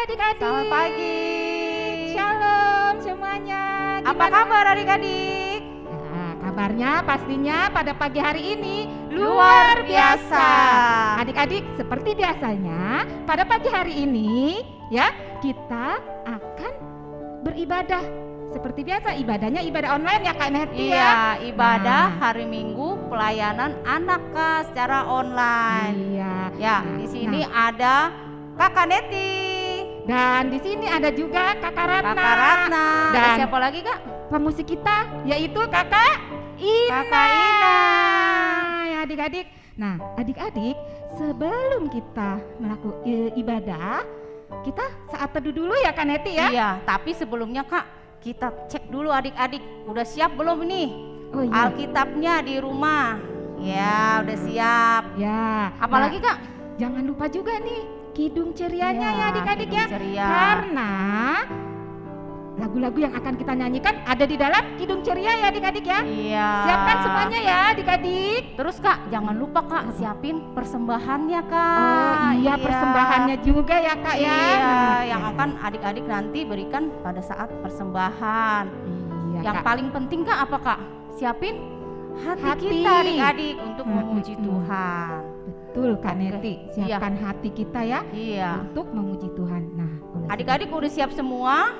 adik-adik. Selamat pagi. Shalom semuanya. Apa kabar adik-adik? Nah, kabarnya pastinya pada pagi hari ini Luar biasa. Adik-adik, seperti biasanya pada pagi hari ini ya kita akan beribadah. Seperti biasa ibadahnya ibadah online ya Kak Neti ya. Iya, ibadah Nah. hari Minggu pelayanan anak Kak secara online. Iya. Ya, Nah, di sini ada Kakak Neti, dan di sini ada juga Kakak Ratna. Kakak Ratna, Dan dan siapa lagi Kak? pemusik kita yaitu Kakak Ina. Kakak Ina. Ya, adik-adik. Nah, adik-adik, sebelum kita melakukan ibadah, kita saat teduh dulu ya Kak Neti ya. Iya, tapi sebelumnya Kak, kita cek dulu adik-adik, udah siap belum nih? Oh iya. Alkitabnya di rumah. Ya, udah siap. Ya. Apalagi Kak? Jangan lupa juga nih kidung cerianya Iya, ya adik-adik kidung ya. ceria. Karena lagu-lagu yang akan kita nyanyikan ada di dalam kidung ceria ya adik-adik ya. Iya. Siapkan semuanya ya adik-adik. Terus Kak, jangan lupa Kak, siapin persembahannya Kak. Oh iya, persembahannya juga ya Kak ya. Iya, Nah, yang akan adik-adik nanti berikan pada saat persembahan. Iya, Yang Kak. paling penting Kak apa Kak? Siapin hati Hati. kita adik-adik untuk memuji Mm-mm. Tuhan. Betul Kak Oke, Neti. Siapkan hati kita ya Iya. untuk memuji Tuhan. Nah, oleh Adik-adik udah siap semua?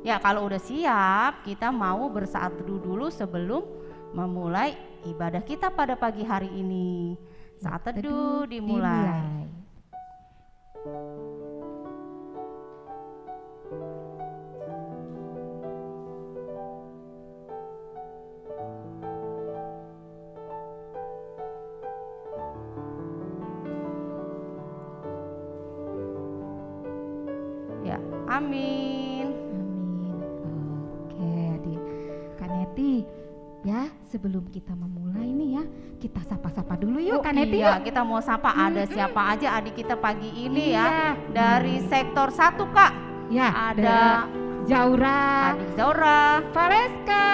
Ya kalau udah siap, kita mau bersaat teduh dulu sebelum memulai ibadah kita pada pagi hari ini. Saat teduh dimulai. Ya, amin. Amin. Oke, adik. Kak Neti, ya sebelum kita memulai nih ya, kita sapa-sapa dulu yuk Kak Neti Iya, yuk. kita mau sapa ada siapa aja adik kita pagi ini Iya. ya. Dari sektor 1 Kak, Ya, ada Zaura, adik Zaura, Valeska,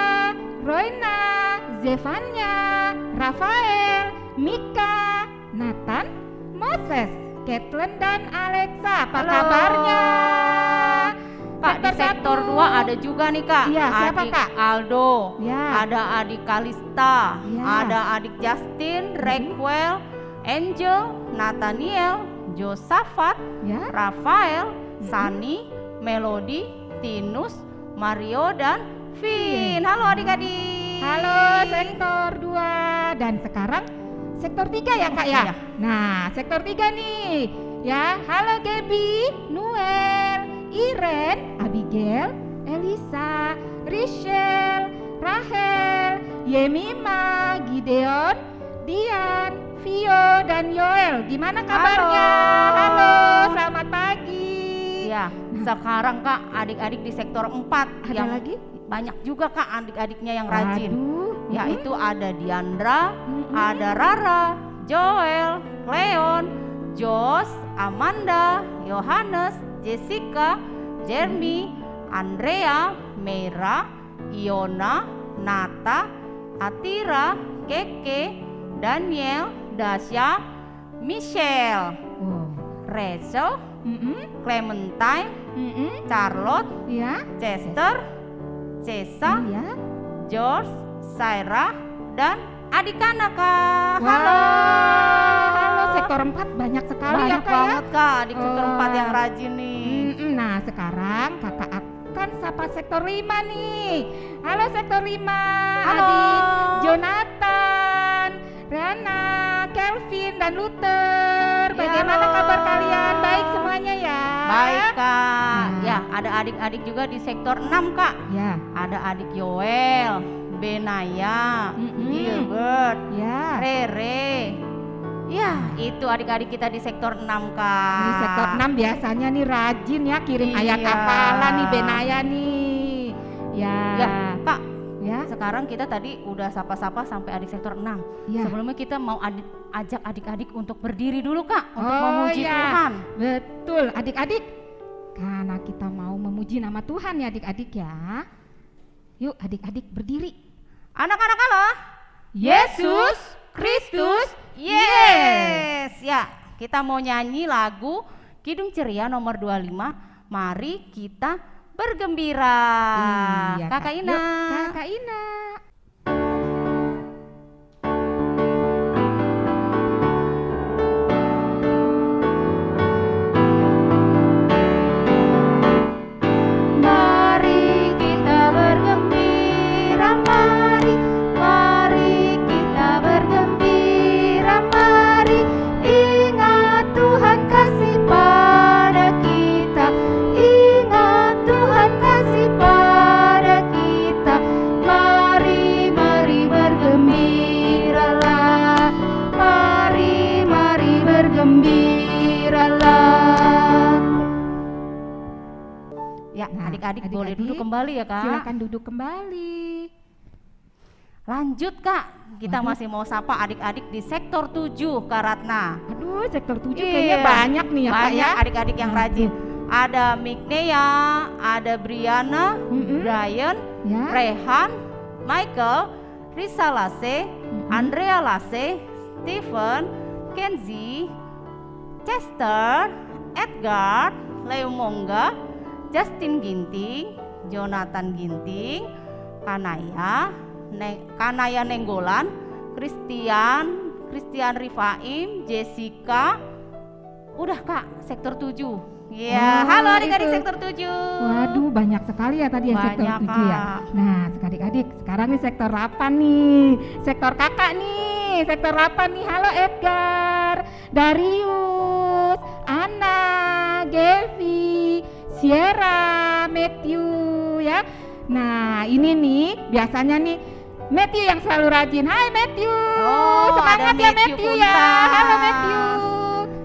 Roina, Zevanya, Rafael, Mika, Nathan, Moses, Caitlin dan Alexa. Apa Halo. kabarnya? Kak di sektor 2 ada juga nih Kak. Iya, siapa, adik Kak? Aldo, Ya. ada adik Kalista, Ya. ada adik Justin, Rekwell, Angel, Nathaniel, Josafat, Ya. Rafael, Sani, Melody, Tinus, Mario dan Vin. Halo adik-adik. Halo sektor 2 dan sekarang sektor 3 ya Kak ya. Iya. Nah, sektor 3 nih. Ya, halo Gaby, Noel, Iren, Abigail, Elisa, Rachel, Rahel, Yemima, Gideon, Dian, Vio dan Yoel. Gimana kabarnya? Halo, selamat pagi. Ya, sekarang Kak adik-adik di sektor 4 Ada yang lagi? banyak juga Kak adik-adiknya yang rajin. Waduh. Yaitu ada Diandra, Mm-mm. ada Rara, Joel, Leon, Jos, Amanda, Yohanes, Jessica, Jeremy, Andrea, Mera, Iona, Nata, Atira, Keke, Daniel, Dasya, Michelle, Wow. Rachel, Mm-mm. Clementine, Mm-mm. Charlotte, Ya. Chester, Cesa, Iya. George, Saira, dan adik anak Kak. Halo, halo sektor 4 banyak sekali ya Banyak Kak ya. banget Kak di sektor 4 yang Oh. rajin nih. Nah sekarang kakak akan sapa sektor 5 nih. Halo sektor 5, Halo. adik Jonathan, Rana, Kelvin dan Luther. Ya, Bagaimana halo. kabar kalian? Baik semuanya ya? Baik Kak. Nah. Ya ada adik-adik juga di sektor 6 Kak. Ya, Ada adik Yoel, Benaya, Mm-mm. Gilbert, ya. Rere. Ya itu adik-adik kita di sektor 6 Kak. Ini sektor 6 biasanya nih rajin ya kirim ayat Iya. hafalan nih Benaya nih. Ya. Ya Kak, Ya. sekarang kita tadi udah sapa-sapa sampai adik sektor 6. Ya. Sebelumnya kita mau ajak adik-adik untuk berdiri dulu Kak, untuk Oh, memuji iya. Tuhan. Betul, adik-adik. Karena kita mau memuji nama Tuhan ya adik-adik ya. Yuk adik-adik berdiri. Anak-anak Allah, Yesus Kristus, yes. Ya, kita mau nyanyi lagu Kidung Ceria nomor 25, mari kita bergembira. Iya, Kakak Kak. Ina. Yuk, Kakak Ina. Mari kita bergembira, mari kita bergembira, mari ingat Tuhan kasih pada kita, ingat Tuhan kasih pada kita. Mari bergembiralah, mari bergembiralah. Ya, Nah, adik-adik boleh adik-adik, duduk kembali ya, Kak. Silakan duduk kembali. Lanjut, Kak. Kita Waduh. masih mau sapa adik-adik di sektor 7, Kak Ratna. Aduh, sektor 7 Iya, kayaknya banyak nih ya, Kak banyak ya. adik-adik yang rajin. Ada Mignea, ada Briana, Mm-mm. Brian, Ya. Rehan, Michael, Risa Lase, Andrea Lase, Stephen, Kenzie, Chester, Edgar, Leo Mongga, Justin Ginting, Jonathan Ginting, Kanaya Nenggolan, Christian Rifaim, Jessica. Udah, Kak, sektor 7. Ya, Oh, halo adik-adik itu. sektor 7. Waduh, banyak sekali ya tadi ya sektor Banyak, 7 ya. Kak. Nah, adik-adik, sekarang nih sektor 8 nih. Sektor kakak nih. Sektor 8 nih. Halo Edgar, Darius, Anna, Gevi, Sierra, Matthew ya. Nah, ini nih biasanya nih Matthew yang selalu rajin. Hai Matthew. Oh, Semangat ada ya Matthew Matthew ya. Punta. Halo Matthew.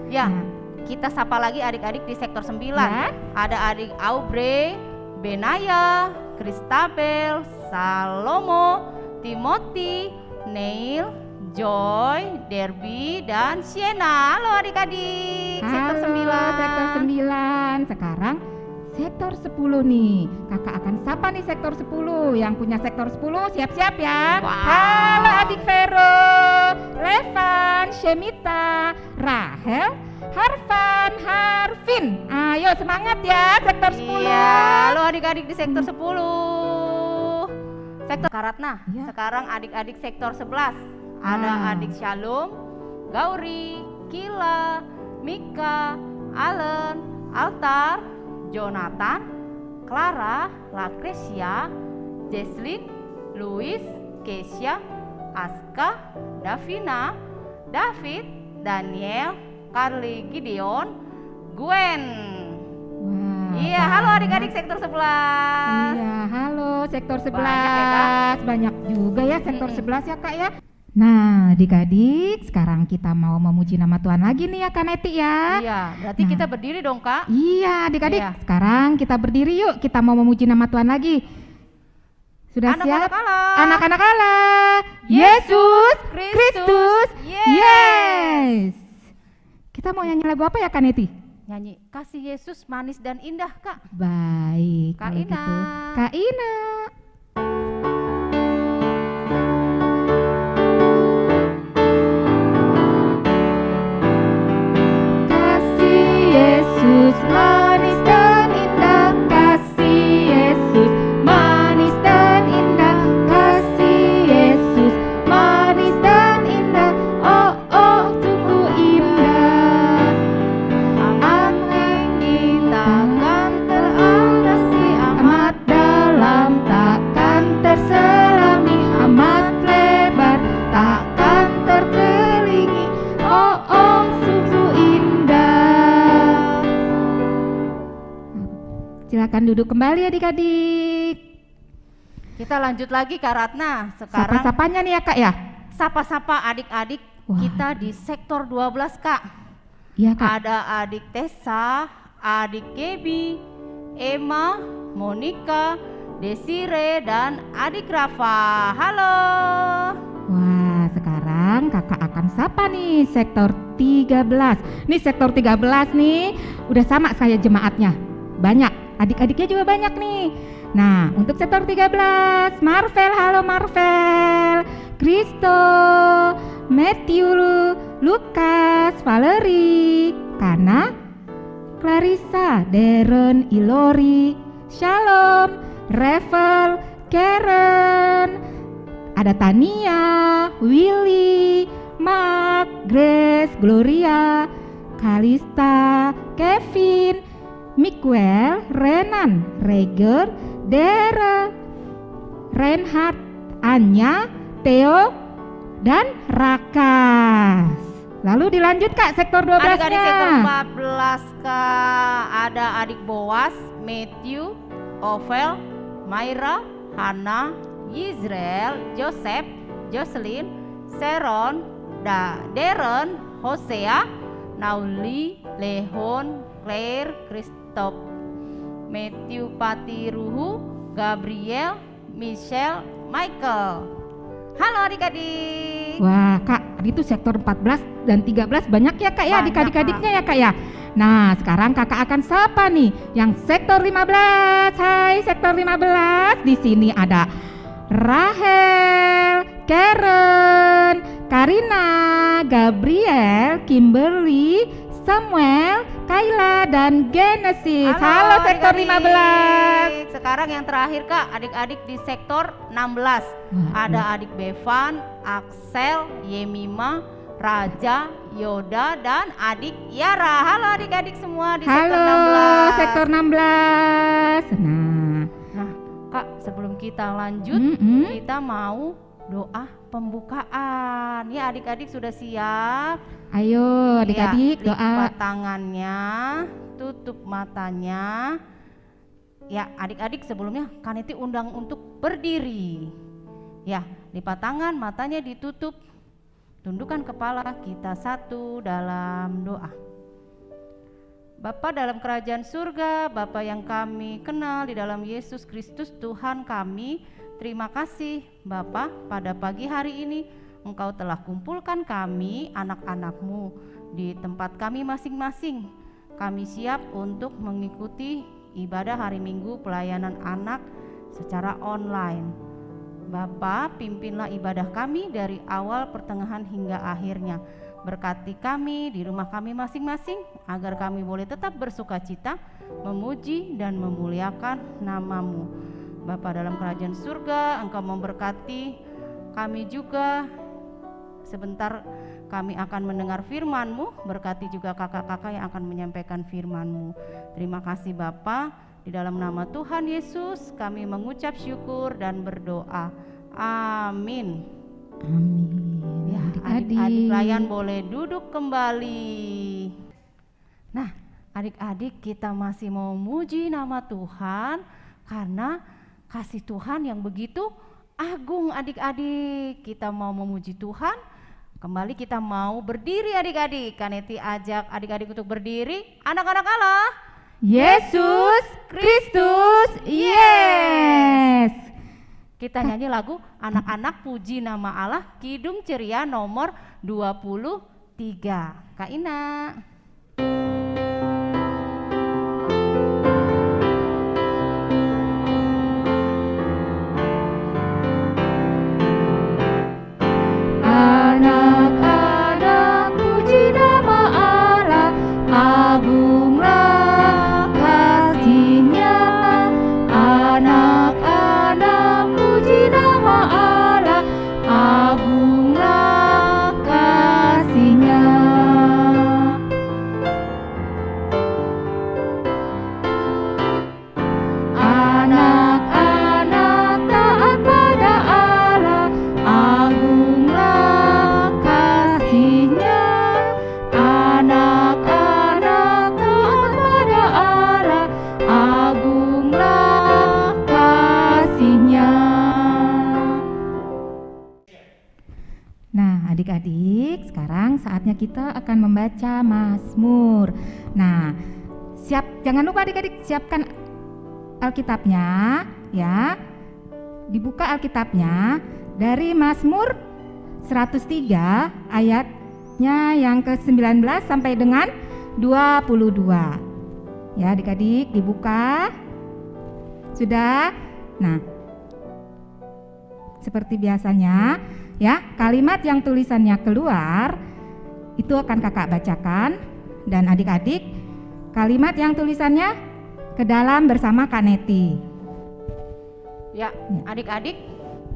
Ya, Nah, kita sapa lagi adik-adik di sektor 9. ya. Ada adik Aubrey, Benaya, Kristabel, Salomo, Timothy, Neil, Joy, Derby, dan Sienna. Halo adik-adik sektor Halo, 9. sektor 9. Sekarang sektor 10 nih. Kakak akan sapa nih sektor 10. Yang punya sektor 10 siap-siap ya. Wow. Halo adik Vero, Levan, Shemita, Rahel, Harvan, Harvin. Ayo semangat ya sektor 10. Iya, halo adik-adik di sektor 10. Sektor Karatna. Iya. Sekarang adik-adik sektor 11. Ada Ah. adik Shalom, Gauri, Kila, Mika, Allen, Altar, Jonathan, Clara, Lucrecia, Jesslyn, Louis, Keisha, Aska, Davina, David, Daniel, Carly, Gideon, Gwen. Wah, Iya, halo banyak. adik-adik sektor 11. Iya, halo sektor 11. Banyak ya, Banyak juga ya sektor Mm-mm. 11 ya Kak ya. Nah, adik-adik, sekarang kita mau memuji nama Tuhan lagi nih ya Kak Neti ya. Iya, berarti Nah. kita berdiri dong, Kak. Iya, adik-adik, Iya. sekarang kita berdiri yuk, kita mau memuji nama Tuhan lagi. Sudah siap? Anak-anak Allah. Anak-anak Allah. Yesus Kristus. Yes. Kita mau nyanyi lagu apa ya Kak Neti? Nyanyi Kasih Yesus manis dan indah, Kak. Baik, Kak kalau Ina. gitu. Kak Ina. Kasih Yesus manis dan indah, kasih Yesus manis dan indah, kasih Yesus manis dan indah, oh oh sungguh indah. Amat tinggi takkan teratasi, Amat dalam takkan terselami, amat lebar takkan terkelilingi, oh oh sungguh indah. Silakan duduk kembali adik-adik. Kita lanjut lagi, Kak Ratna. Sekarang Sapa-sapanya nih ya Kak ya. sapa-sapa adik-adik Wah. kita di sektor 12, Kak. Iya Kak. Ada adik Tessa, adik Gaby, Emma, Monica, Desire, dan adik Rafa. Halo. Wah, sekarang kakak akan sapa nih sektor 13. Nih sektor 13 nih udah sama saya jemaatnya. Banyak, adik-adiknya juga banyak nih. Nah, untuk sektor 13, Marvel, halo Marvel, Kristo, Matthew, Lukas, Valerie, Kana, Clarissa, Darren, Ilori, Shalom, Revel, Karen, ada Tania, Willy, Mark, Grace, Gloria, Kalista, Kevin, Miguel, Renan, Reger, Dara, Reinhard, Anya, Theo, dan Rakas. Lalu dilanjut Kak, sektor 12-nya. Adik-adik sektor 14 Kak, ada adik Boas, Matthew, Ovel, Myra, Hana, Yisrael, Joseph, Jocelyn, Sharon, Darren, Hosea, Nauli, Lehon, Claire, Christoph, Matthew, Patiruhu, Gabriel, Michelle, Michael. Halo adik-adik. Wah Kak, itu sektor 14 dan 13 banyak ya Kak ya, Banyak, adik-adiknya ya Kak ya. Nah sekarang kakak akan sapa nih yang sektor 15. Hai sektor 15, di sini ada Rahel, Karen, Karina, Gabriel, Kimberly, Samuel, Kayla, dan Genesis. Halo sektor adik-adik. 15. Sekarang yang terakhir Kak, adik-adik di sektor 16. Ada adik Bevan, Axel, Yemima, Raja, Yoda, dan adik Yara. Halo adik-adik semua di sektor 16. Halo sektor 16. Nah Kak, sebelum kita lanjut, kita mau doa pembukaan. Ya adik-adik sudah siap? Ayo adik-adik ya, doa. lipat tangannya, tutup matanya. Ya adik-adik sebelumnya Kaneti undang untuk berdiri. Ya, lipat tangan, matanya ditutup, tundukkan kepala, kita satu dalam doa. Bapa dalam kerajaan surga, Bapa yang kami kenal di dalam Yesus Kristus Tuhan kami, terima kasih Bapa, pada pagi hari ini Engkau telah kumpulkan kami anak-anak-Mu di tempat kami masing-masing. Kami siap untuk mengikuti ibadah hari Minggu pelayanan anak secara online. Bapa, pimpinlah ibadah kami dari awal, pertengahan hingga akhirnya. Berkati kami di rumah kami masing-masing agar kami boleh tetap bersuka cita, memuji dan memuliakan nama-Mu. Bapa dalam kerajaan surga, Engkau memberkati kami juga. Sebentar kami akan mendengar firman-Mu, berkati juga kakak-kakak yang akan menyampaikan firman-Mu. Terima kasih Bapa. Di dalam nama Tuhan Yesus kami mengucap syukur dan berdoa. Amin. Amin. Ya, Adik-adik. adik-adik layan boleh duduk kembali. Nah, adik-adik kita masih mau muji nama Tuhan karena kasih Tuhan yang begitu agung adik-adik. Kita mau memuji Tuhan. Kembali kita mau berdiri adik-adik. Kaneti ajak adik-adik untuk berdiri. Anak-anak Allah, Yesus Kristus, yes. kita nyanyi lagu Anak-anak Puji Nama Allah, Kidung Ceria nomor 23. Kak Ina. Anak-anak puji nama Allah, agunglah kasih-Nya. Anak-anak puji nama Allah, agunglah kasih-Nya. Anak-anak taat pada Allah, agunglah kasih-Nya. Anak-anak taat pada Allah, agunglah kasih-Nya. Nah adik-adik, sekarang saatnya kita akan membaca Mazmur. Nah siap, jangan lupa adik-adik siapkan Alkitabnya ya. Dibuka Alkitabnya dari Mazmur 103 ayatnya yang ke-19 sampai dengan 22. Ya adik-adik dibuka. Sudah? Nah, seperti biasanya ya, kalimat yang tulisannya keluar itu akan kakak bacakan dan adik-adik kalimat yang tulisannya ke dalam bersama Kak Neti. Ya, adik-adik,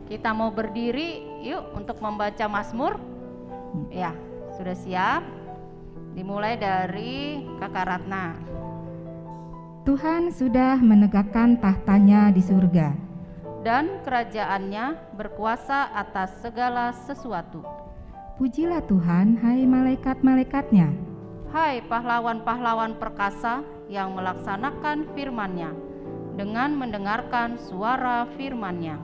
kita mau berdiri yuk untuk membaca Mazmur. Ya, sudah siap? Dimulai dari Kakak Ratna. Tuhan sudah menegakkan tahtanya di surga, Dan kerajaannya berkuasa atas segala sesuatu. pujilah Tuhan, hai malaikat-malaikatnya, Hai pahlawan-pahlawan perkasa yang melaksanakan firman-Nya dengan mendengarkan suara firman-Nya.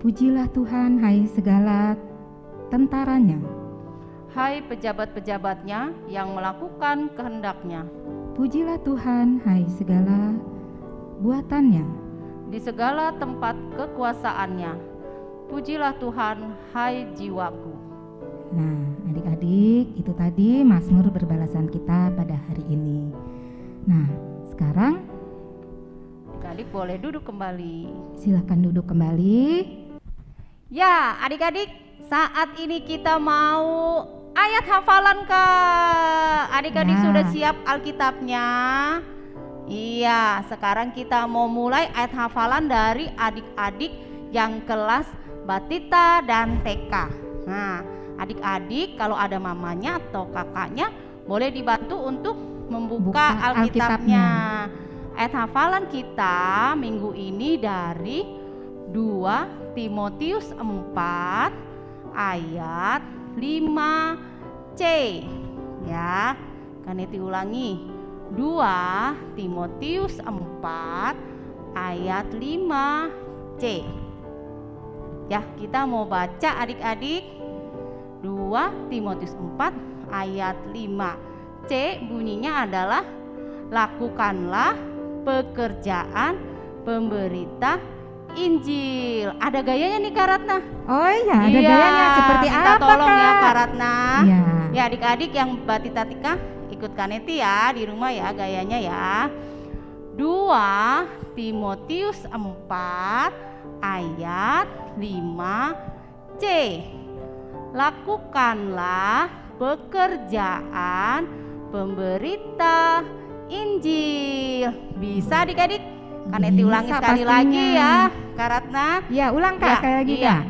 pujilah Tuhan, hai segala tentaranya, Hai pejabat-pejabatnya yang melakukan kehendak-Nya. pujilah Tuhan, hai segala buatannya, Di segala tempat kekuasaannya, pujilah Tuhan, hai jiwaku. Nah, adik-adik, itu tadi Mazmur berbalasan kita pada hari ini. Nah, sekarang Adik-adik boleh duduk kembali. silahkan duduk kembali. Ya, adik-adik, saat ini kita mau ayat hafalan, Kak. Adik-adik Ya. sudah siap Alkitabnya? Iya, sekarang kita mau mulai ayat hafalan dari adik-adik yang kelas Batita dan TK. Nah, adik-adik kalau ada mamanya atau kakaknya boleh dibantu untuk membuka Buka Alkitabnya. Ayat hafalan kita minggu ini dari 2 Timotius 4 ayat 5C. Ya, kan itu ulangi. 2 Timotius 4 ayat 5C. Ya, kita mau baca adik-adik. 2 Timotius 4 ayat 5C bunyinya adalah lakukanlah pekerjaan pemberita Injil. Ada gayanya nih Kak Ratna. Oh iya, ada Iya, gayanya seperti minta apa, tolong Kak? ya Kak Ratna. Iya. Ya adik-adik yang Batita Tika ikut Kaneti ya di rumah ya gayanya ya. 2 Timotius 4 ayat 5C. Lakukanlah pekerjaan pemberita Injil. Bisa adik-adik? Kaneti ulangi Bisa sekali pastinya. lagi ya Kak Ratna. Ya, ulang Kak Ya, sekali lagi, iya. Kak.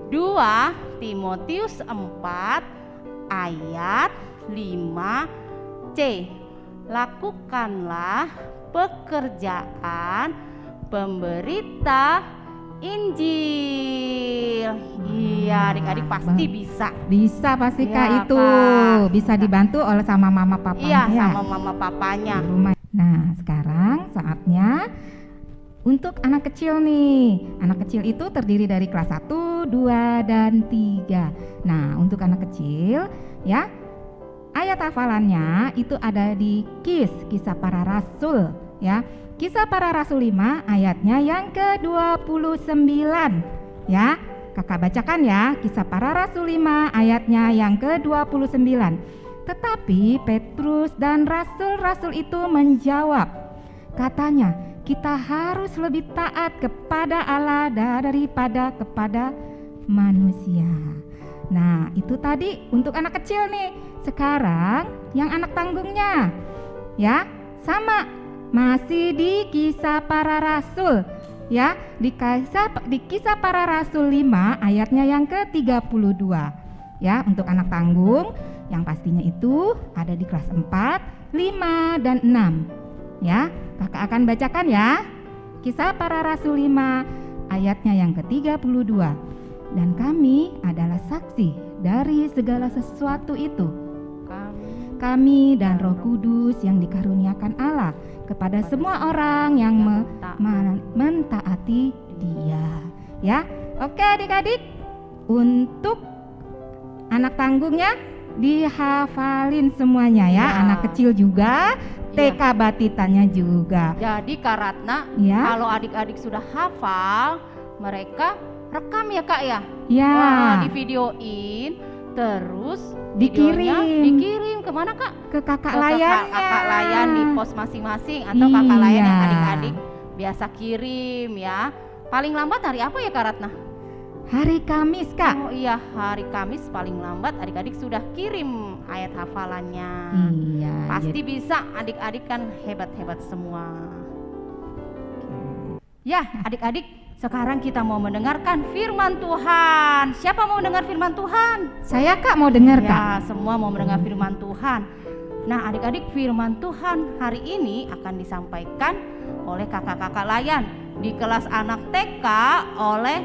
2 Timotius 4 ayat 5C. Lakukanlah pekerjaan pemberita Injil. Iya, adik-adik pasti bisa. Bisa pasti Kak Iya, itu. Kak. Bisa dibantu oleh sama mama papanya Iya, ya, sama mama papanya. di rumah. Nah, sekarang saatnya untuk anak kecil nih. Anak kecil itu terdiri dari kelas 1, 2, dan 3. Nah, untuk anak kecil ya, ayat hafalannya itu ada di Kisah Para Rasul ya. Kisah Para Rasul 5 ayatnya yang ke-29 ya. Kakak bacakan ya, Kisah Para Rasul 5 ayatnya yang ke-29. Tetapi Petrus dan rasul-rasul itu menjawab, katanya, kita harus lebih taat kepada Allah daripada kepada manusia. Nah, itu tadi untuk anak kecil nih. Sekarang yang anak tanggungnya ya, sama masih di Kisah Para Rasul ya, di Kisah Para Rasul 5 ayatnya yang ke-32 ya. Untuk anak tanggung yang pastinya itu ada di kelas 4, 5, dan 6 ya. Kakak akan bacakan ya, Kisah Para Rasul 5 ayatnya yang ke-32. Dan kami adalah saksi dari segala sesuatu itu, kami dan Roh Kudus yang dikaruniakan Allah kepada semua orang yang mentaati Dia. Ya, oke adik-adik, untuk anak tanggungnya dihafalin semuanya ya, Ya. anak kecil juga, TK Batitanya juga. Jadi Kak Ratna, Ya. kalau adik-adik sudah hafal, mereka rekam ya Kak ya? Ya. Wah, di videoin, terus videonya Dikirim. dikirim kemana Kak? Ke kakak Ke layannya. kakak layan di pos masing-masing atau kakak layan yang Iya. adik-adik biasa kirim ya. Paling lambat hari apa ya Kak Ratna? Hari Kamis, Kak. Oh iya, hari Kamis paling lambat adik-adik sudah kirim ayat hafalannya. Iya. Pasti bisa, adik-adik kan hebat-hebat semua. Ya, adik-adik, sekarang kita mau mendengarkan firman Tuhan. Siapa mau mendengar firman Tuhan? Saya, Kak, mau dengar, Kak. Ya, semua mau mendengar firman Tuhan. Nah, adik-adik, firman Tuhan hari ini akan disampaikan oleh kakak-kakak layan di kelas anak TK oleh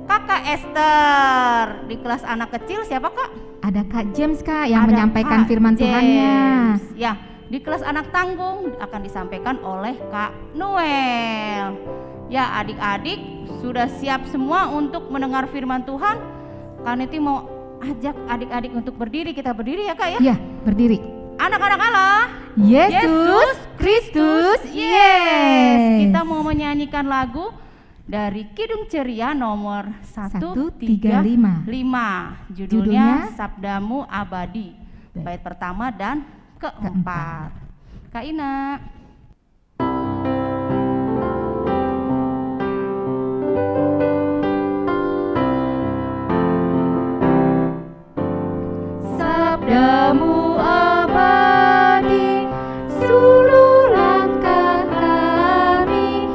Kakak Esther. Di kelas anak kecil siapa, Kak? Ada Kak James, Kak, yang Ada menyampaikan Kak firman Tuhannya. James. Ya, di kelas anak tanggung akan disampaikan oleh Kak Noel. Ya, adik-adik sudah siap semua untuk mendengar firman Tuhan? Kak Niti mau ajak adik-adik untuk berdiri. Kita berdiri ya, Kak ya? Iya, berdiri. Anak-anak Allah, Yesus Kristus, yes. Kita mau menyanyikan lagu dari Kidung Ceria nomor 135. 135. Judulnya Sabdamu Abadi. Bait pertama dan keempat. Kak Ina. Sabdamu abadi, seluruh langkah kami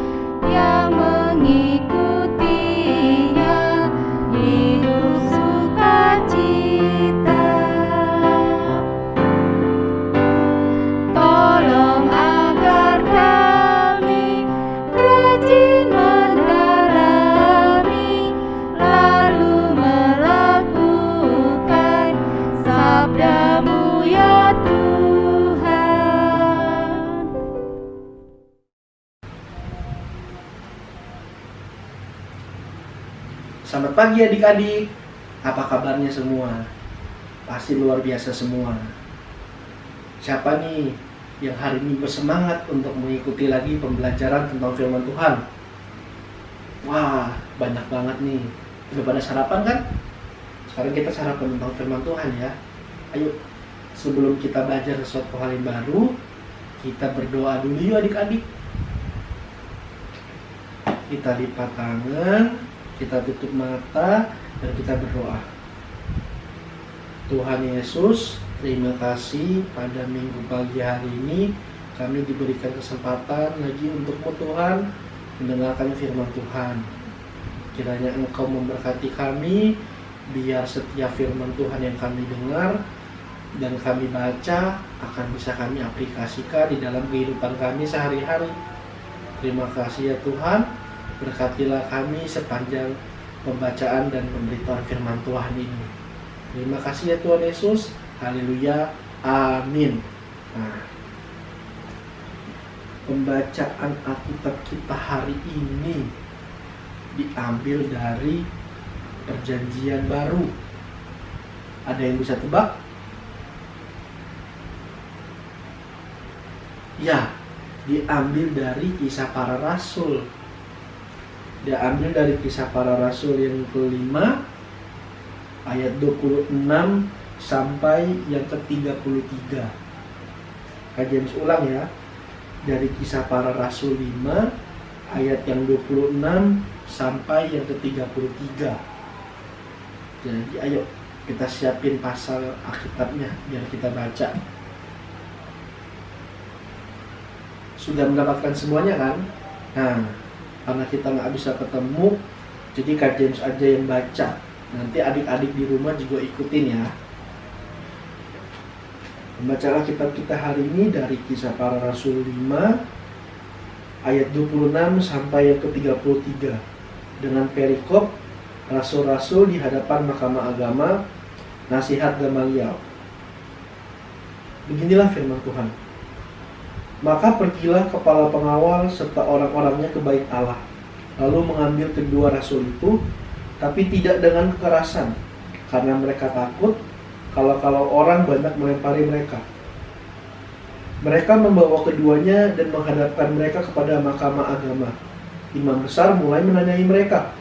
yang mengikutinya hidup sukacita. Tolong agar kami rajin mendalami, lalu melakukan sabdamu ya Tuhan. Selamat pagi adik-adik, apa kabarnya semua? Pasti luar biasa semua. Siapa nih yang hari ini bersemangat untuk mengikuti lagi pembelajaran tentang firman Tuhan? Wah, banyak banget nih. Udah pada sarapan kan? Sekarang kita sarapan tentang firman Tuhan ya. Ayo, sebelum kita belajar sesuatu hal yang baru, kita berdoa dulu yuk adik-adik. Kita lipat tangan, kita tutup mata, dan kita berdoa. Tuhan Yesus, terima kasih pada minggu pagi hari ini kami diberikan kesempatan lagi untukmu Tuhan mendengarkan firman Tuhan. Kiranya Engkau memberkati kami, biar setiap firman Tuhan yang kami dengar dan kami baca akan bisa kami aplikasikan di dalam kehidupan kami sehari-hari. Terima kasih ya Tuhan, berkatilah kami sepanjang pembacaan dan pemberitaan firman Tuhan ini. Terima kasih ya Tuhan Yesus. Haleluya. Amin. Nah, pembacaan Alkitab kita hari ini diambil dari Perjanjian Baru. Ada yang bisa tebak? Ya, diambil dari Kisah Para Rasul. Diambil dari Kisah Para Rasul yang kelima, ayat 26 sampai yang ke-33. Kak James ulang ya. Dari Kisah Para Rasul 5, ayat yang 26 sampai yang ke-33. Jadi ayo kita siapin pasal Alkitabnya biar kita baca. Sudah mendapatkan semuanya kan? Nah, karena kita nggak bisa ketemu, jadi Kak James aja yang baca. Nanti adik-adik di rumah juga ikutin ya. Pembacaan kitab kita hari ini dari Kisah Para Rasul 5 ayat 26 sampai yang ke-33 dengan perikop rasul-rasul di hadapan Mahkamah Agama, nasihat Gamaliel. Beginilah firman Tuhan. Maka pergilah kepala pengawal serta orang-orangnya ke bait Allah, lalu mengambil kedua rasul itu, tapi tidak dengan kekerasan, karena mereka takut kalau orang banyak melempari mereka. Mereka membawa keduanya dan menghadapkan mereka kepada Mahkamah Agama. Imam besar mulai menanyai mereka.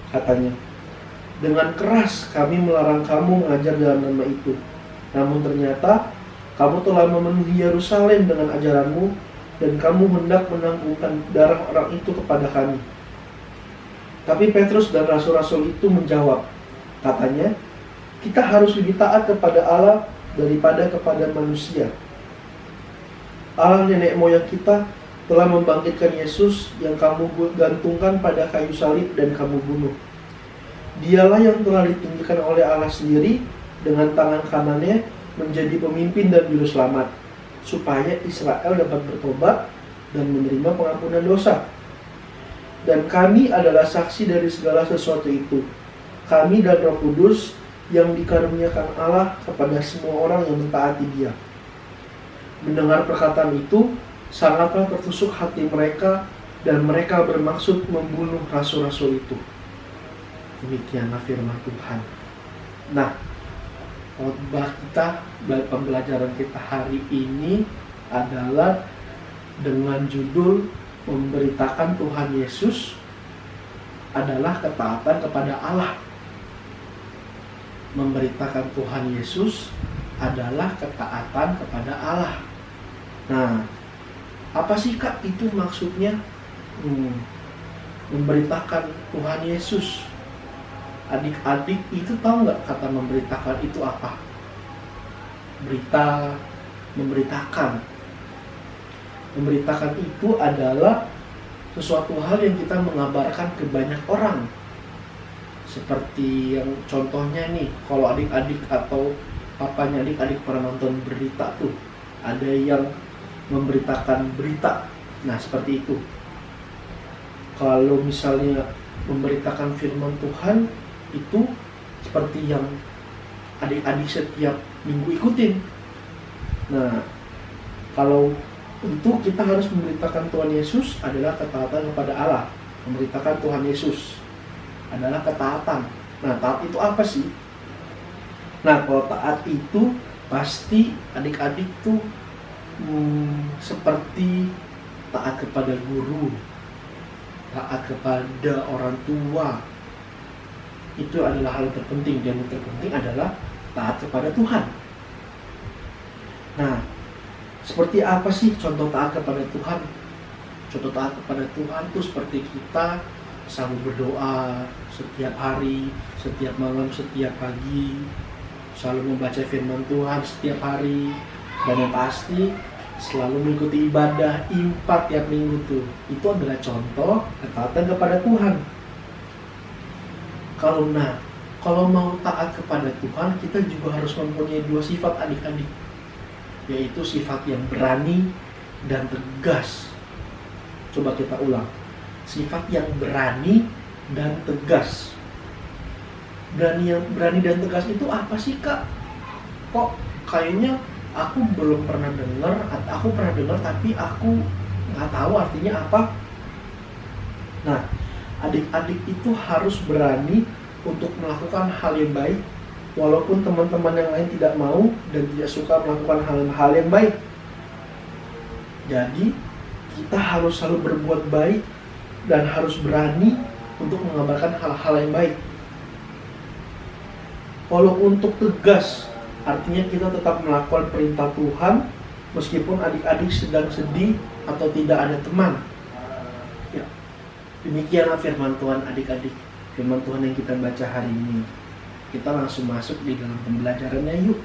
Katanya, dengan keras kami melarang kamu mengajar dalam nama itu. Namun ternyata kamu telah memenuhi Yerusalem dengan ajaranmu, dan kamu hendak menanggungkan darah orang itu kepada kami. Tapi Petrus dan rasul-rasul itu menjawab, katanya, kita harus lebih taat kepada Allah daripada kepada manusia. Allah nenek moyang kita telah membangkitkan Yesus yang kamu gantungkan pada kayu salib dan kamu bunuh. Dialah yang telah ditinggikan oleh Allah sendiri dengan tangan kanannya menjadi pemimpin dan juru selamat, supaya Israel dapat bertobat dan menerima pengampunan dosa. Dan kami adalah saksi dari segala sesuatu itu. Kami dan Roh Kudus yang dikaruniakan Allah kepada semua orang yang mentaati Dia. Mendengar perkataan itu, sangatlah tertusuk hati mereka dan mereka bermaksud membunuh rasul-rasul itu. Demikianlah firman Tuhan. Nah, khotbah kita, pembelajaran kita hari ini adalah dengan judul memberitakan Tuhan Yesus adalah ketaatan kepada Allah. Memberitakan Tuhan Yesus adalah ketaatan kepada Allah. Nah, apa sih Kak itu maksudnya? Memberitakan Tuhan Yesus. Adik-adik itu tahu nggak kata memberitakan itu apa? Berita, memberitakan. Memberitakan itu adalah sesuatu hal yang kita mengabarkan ke banyak orang. Seperti yang contohnya nih, kalau adik-adik atau papanya adik-adik pernah nonton berita tuh, ada yang memberitakan berita. Nah, seperti itu. Kalau misalnya memberitakan firman Tuhan, itu seperti yang adik-adik setiap minggu ikutin. Nah, kalau untuk kita harus memberitakan Tuhan Yesus adalah ketaatan kepada Allah. Memberitakan Tuhan Yesus adalah ketaatan. Nah, taat itu apa sih? Nah, kalau taat itu pasti adik-adik tuh seperti taat kepada guru, taat kepada orang tua. Itu adalah hal yang terpenting, dan yang terpenting adalah taat kepada Tuhan. Nah, seperti apa sih contoh taat kepada Tuhan? Contoh taat kepada Tuhan itu seperti kita selalu berdoa setiap hari, setiap malam, setiap pagi, selalu membaca firman Tuhan setiap hari, dan yang pasti selalu mengikuti ibadah impak tiap minggu tuh. Itu adalah contoh ketaatan kepada Tuhan. Kalau mau taat kepada Tuhan, kita juga harus mempunyai dua sifat adik-adik, yaitu sifat yang berani dan tegas. Coba kita ulang. Sifat yang berani dan tegas. Berani dan tegas itu apa sih Kak? Kok kayaknya aku belum pernah dengar, atau aku pernah dengar tapi aku nggak tahu artinya apa. Nah, adik-adik itu harus berani untuk melakukan hal yang baik, walaupun teman-teman yang lain tidak mau dan tidak suka melakukan hal-hal yang baik. Jadi, kita harus selalu berbuat baik dan harus berani untuk mengabarkan hal-hal yang baik. Kalau untuk tegas, artinya kita tetap melakukan perintah Tuhan meskipun adik-adik sedang sedih atau tidak ada teman. Ya, demikianlah firman Tuhan adik-adik. Firman Tuhan yang kita baca hari ini. Kita langsung masuk di dalam pembelajarannya yuk.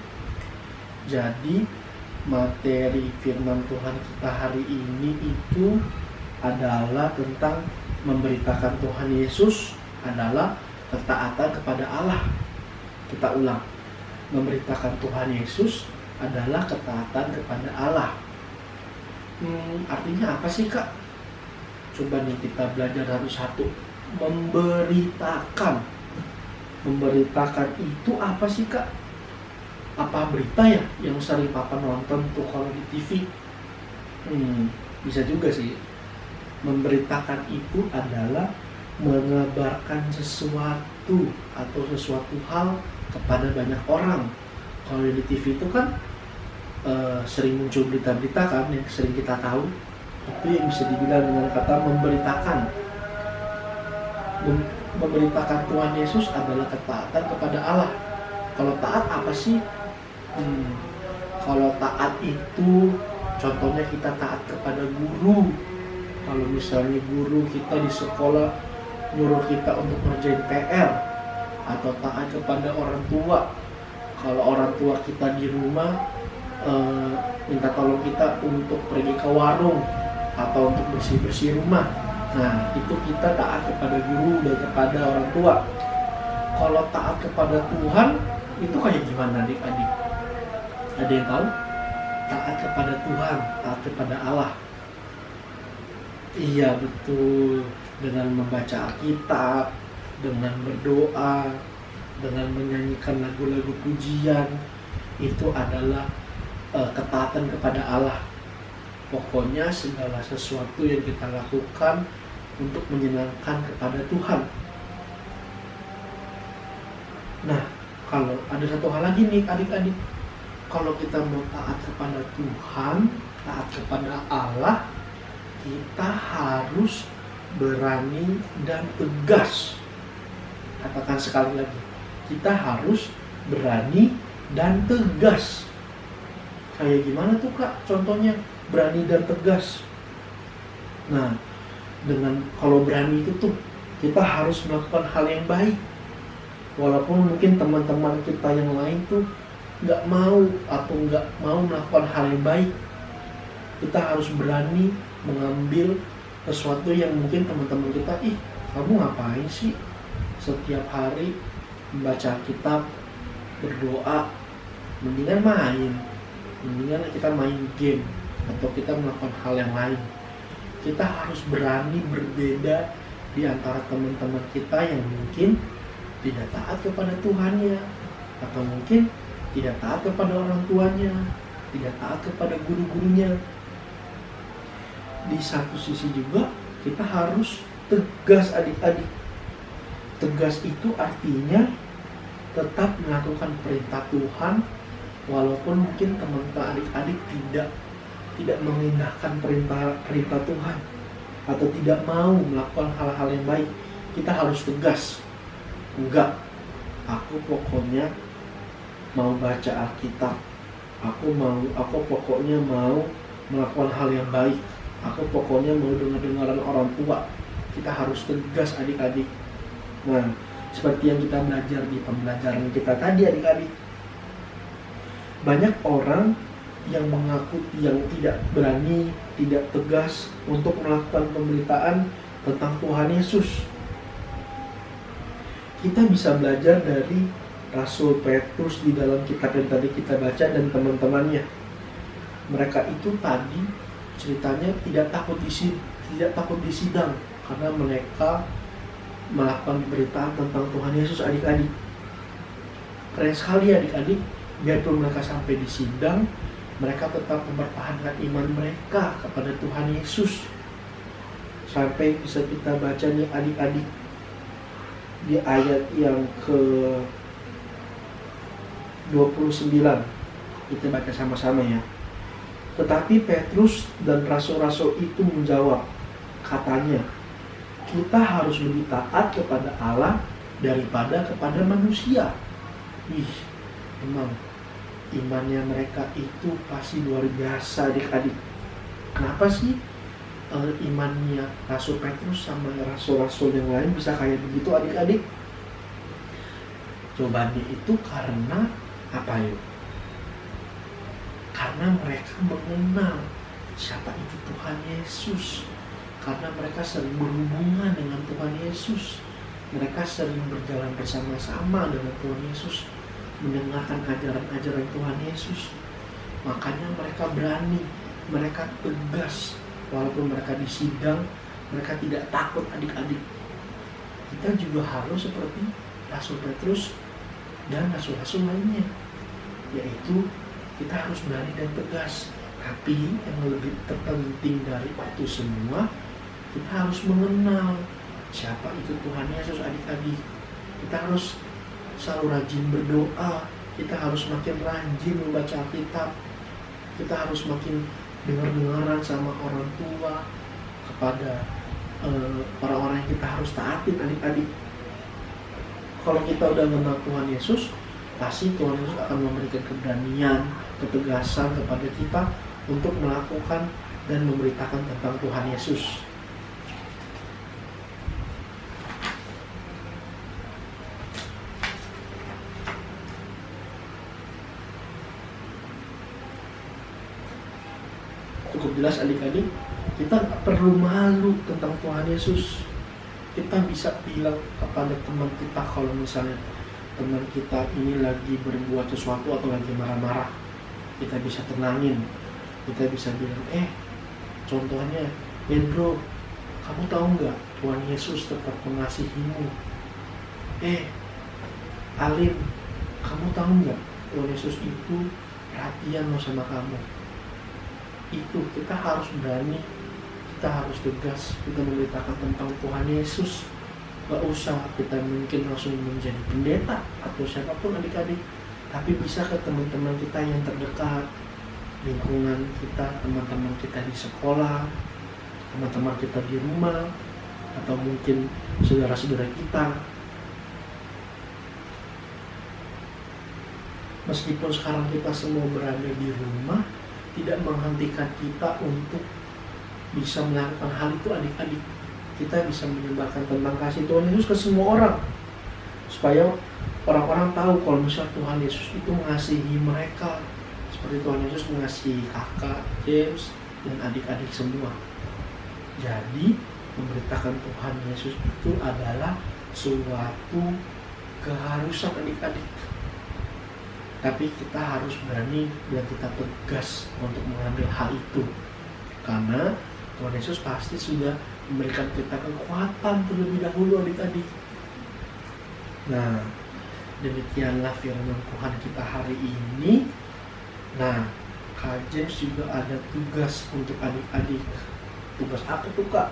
Jadi materi firman Tuhan kita hari ini itu adalah tentang memberitakan Tuhan Yesus adalah ketaatan kepada Allah. Kita ulang. Memberitakan Tuhan Yesus adalah ketaatan kepada Allah. Artinya apa sih Kak? Coba nih kita belajar satu-satu. Memberitakan. Memberitakan itu apa sih Kak? Apa berita ya yang sering Papa nonton tuh kalau di TV? Bisa juga sih. Memberitakan itu adalah mengabarkan sesuatu atau sesuatu hal kepada banyak orang. Kalau di TV itu kan sering muncul berita-berita kan yang sering kita tahu. Itu yang bisa dibilang dengan kata memberitakan. Memberitakan Tuhan Yesus adalah ketaatan kepada Allah. Kalau taat apa sih? Kalau taat itu contohnya kita taat kepada guru. Kalau misalnya guru kita di sekolah nyuruh kita untuk ngerjain PR, atau taat kepada orang tua. Kalau orang tua kita di rumah minta tolong kita untuk pergi ke warung atau untuk bersih-bersih rumah, nah itu kita taat kepada guru dan kepada orang tua. Kalau taat kepada Tuhan itu kayak gimana adik-adik? Ada yang tahu? Taat kepada Tuhan, taat kepada Allah. Iya betul, dengan membaca Alkitab, dengan berdoa, dengan menyanyikan lagu-lagu pujian, itu adalah ketaatan kepada Allah. Pokoknya segala sesuatu yang kita lakukan untuk menyenangkan kepada Tuhan. Nah, kalau ada satu hal lagi nih adik-adik, kalau kita mau taat kepada Tuhan, taat kepada Allah, kita harus berani dan tegas. Katakan sekali lagi, kita harus berani dan tegas. Kayak gimana tuh Kak contohnya berani dan tegas? Nah, kalau berani itu tuh kita harus melakukan hal yang baik. Walaupun mungkin teman-teman kita yang lain tuh nggak mau atau nggak mau melakukan hal yang baik, kita harus berani mengambil sesuatu yang mungkin teman-teman kita, kamu ngapain sih setiap hari membaca kitab, berdoa, mendingan kita main game atau kita melakukan hal yang lain. Kita harus berani berbeda di antara teman-teman kita yang mungkin tidak taat kepada Tuhannya, atau mungkin tidak taat kepada orang tuanya, tidak taat kepada guru-gurunya. Di satu sisi juga kita harus tegas adik-adik. Tegas itu artinya tetap melakukan perintah Tuhan, walaupun mungkin teman-teman adik-adik tidak mengindahkan perintah Tuhan atau tidak mau melakukan hal-hal yang baik. Kita harus tegas. Enggak, aku pokoknya mau baca Alkitab. Aku pokoknya mau melakukan hal yang baik. Aku pokoknya mau dengar-dengaran orang tua. Kita harus tegas adik-adik. Nah, seperti yang kita belajar di pembelajaran kita tadi adik-adik, banyak orang yang mengaku yang tidak berani, tidak tegas untuk melakukan pemberitaan tentang Tuhan Yesus. Kita bisa belajar dari Rasul Petrus di dalam kitab yang tadi kita baca dan teman-temannya. Mereka itu tadi ceritanya tidak takut di sidang karena mereka melakukan pemberitaan tentang Tuhan Yesus adik-adik. Keren sekali adik-adik, biarpun mereka sampai di sidang, mereka tetap mempertahankan iman mereka kepada Tuhan Yesus. Sampai bisa kita baca nih adik-adik di ayat yang ke-29. Kita baca sama-sama ya. Tetapi Petrus dan rasul-rasul itu menjawab, katanya, kita harus lebih taat kepada Allah daripada kepada manusia. Memang imannya mereka itu pasti luar biasa adik-adik. Kenapa sih imannya Rasul Petrus sama rasul-rasul yang lain bisa kayak begitu adik-adik? Jawabannya itu karena apa yuk? Karena mereka mengenal siapa itu Tuhan Yesus. Karena mereka sering berhubungan dengan Tuhan Yesus. Mereka sering berjalan bersama-sama dengan Tuhan Yesus, mendengarkan ajaran-ajaran Tuhan Yesus. Makanya mereka berani, mereka tegas. Walaupun mereka di sidang, mereka tidak takut adik-adik. Kita juga harus seperti Rasul Petrus dan rasul-rasul lainnya, yaitu kita harus berani dan tegas. Tapi yang lebih terpenting dari itu semua, kita harus mengenal siapa itu Tuhan Yesus adik-adik. Kita harus selalu rajin berdoa. Kita harus makin rajin membaca Alkitab. Kita harus makin dengar-dengaran sama orang tua, kepada orang-orang yang kita harus taatin adik-adik. Kalau kita udah mengenal Tuhan Yesus, pasti Tuhan Yesus akan memberikan keberanian, ketegasan kepada kita untuk melakukan dan memberitakan tentang Tuhan Yesus. jelas adik-adik, kita nggak perlu malu tentang Tuhan Yesus. Kita bisa bilang kepada teman kita kalau misalnya teman kita ini lagi berbuat sesuatu atau lagi marah-marah, kita bisa tenangin. Kita bisa bilang, contohnya, bro, kamu tahu nggak Tuhan Yesus tetap mengasihimu? Alim, kamu tahu nggak Tuhan Yesus itu perhatian loh sama kamu? Itu kita harus berani, kita harus tegas, kita memberitakan tentang Tuhan Yesus. Gak usah kita mungkin langsung menjadi pendeta atau siapapun adik-adik, tapi bisa ke teman-teman kita yang terdekat, lingkungan kita, teman-teman kita di sekolah, teman-teman kita di rumah, atau mungkin saudara-saudara kita. Meskipun sekarang kita semua berada di rumah, tidak menghentikan kita untuk bisa melakukan hal itu adik-adik. Kita bisa menyebarkan tentang kasih Tuhan Yesus ke semua orang, supaya orang-orang tahu kalau misalnya Tuhan Yesus itu mengasihi mereka seperti Tuhan Yesus mengasihi kakak, James, dan adik-adik semua. Jadi memberitakan Tuhan Yesus itu adalah suatu keharusan adik-adik. Tapi kita harus berani dan kita tegas untuk mengambil hal itu, karena Tuhan Yesus pasti sudah memberikan kita kekuatan terlebih dahulu adik-adik. Nah, demikianlah firman Tuhan kita hari ini. Nah, Kak James juga ada tugas untuk adik-adik. Tugas apa tuh Kak?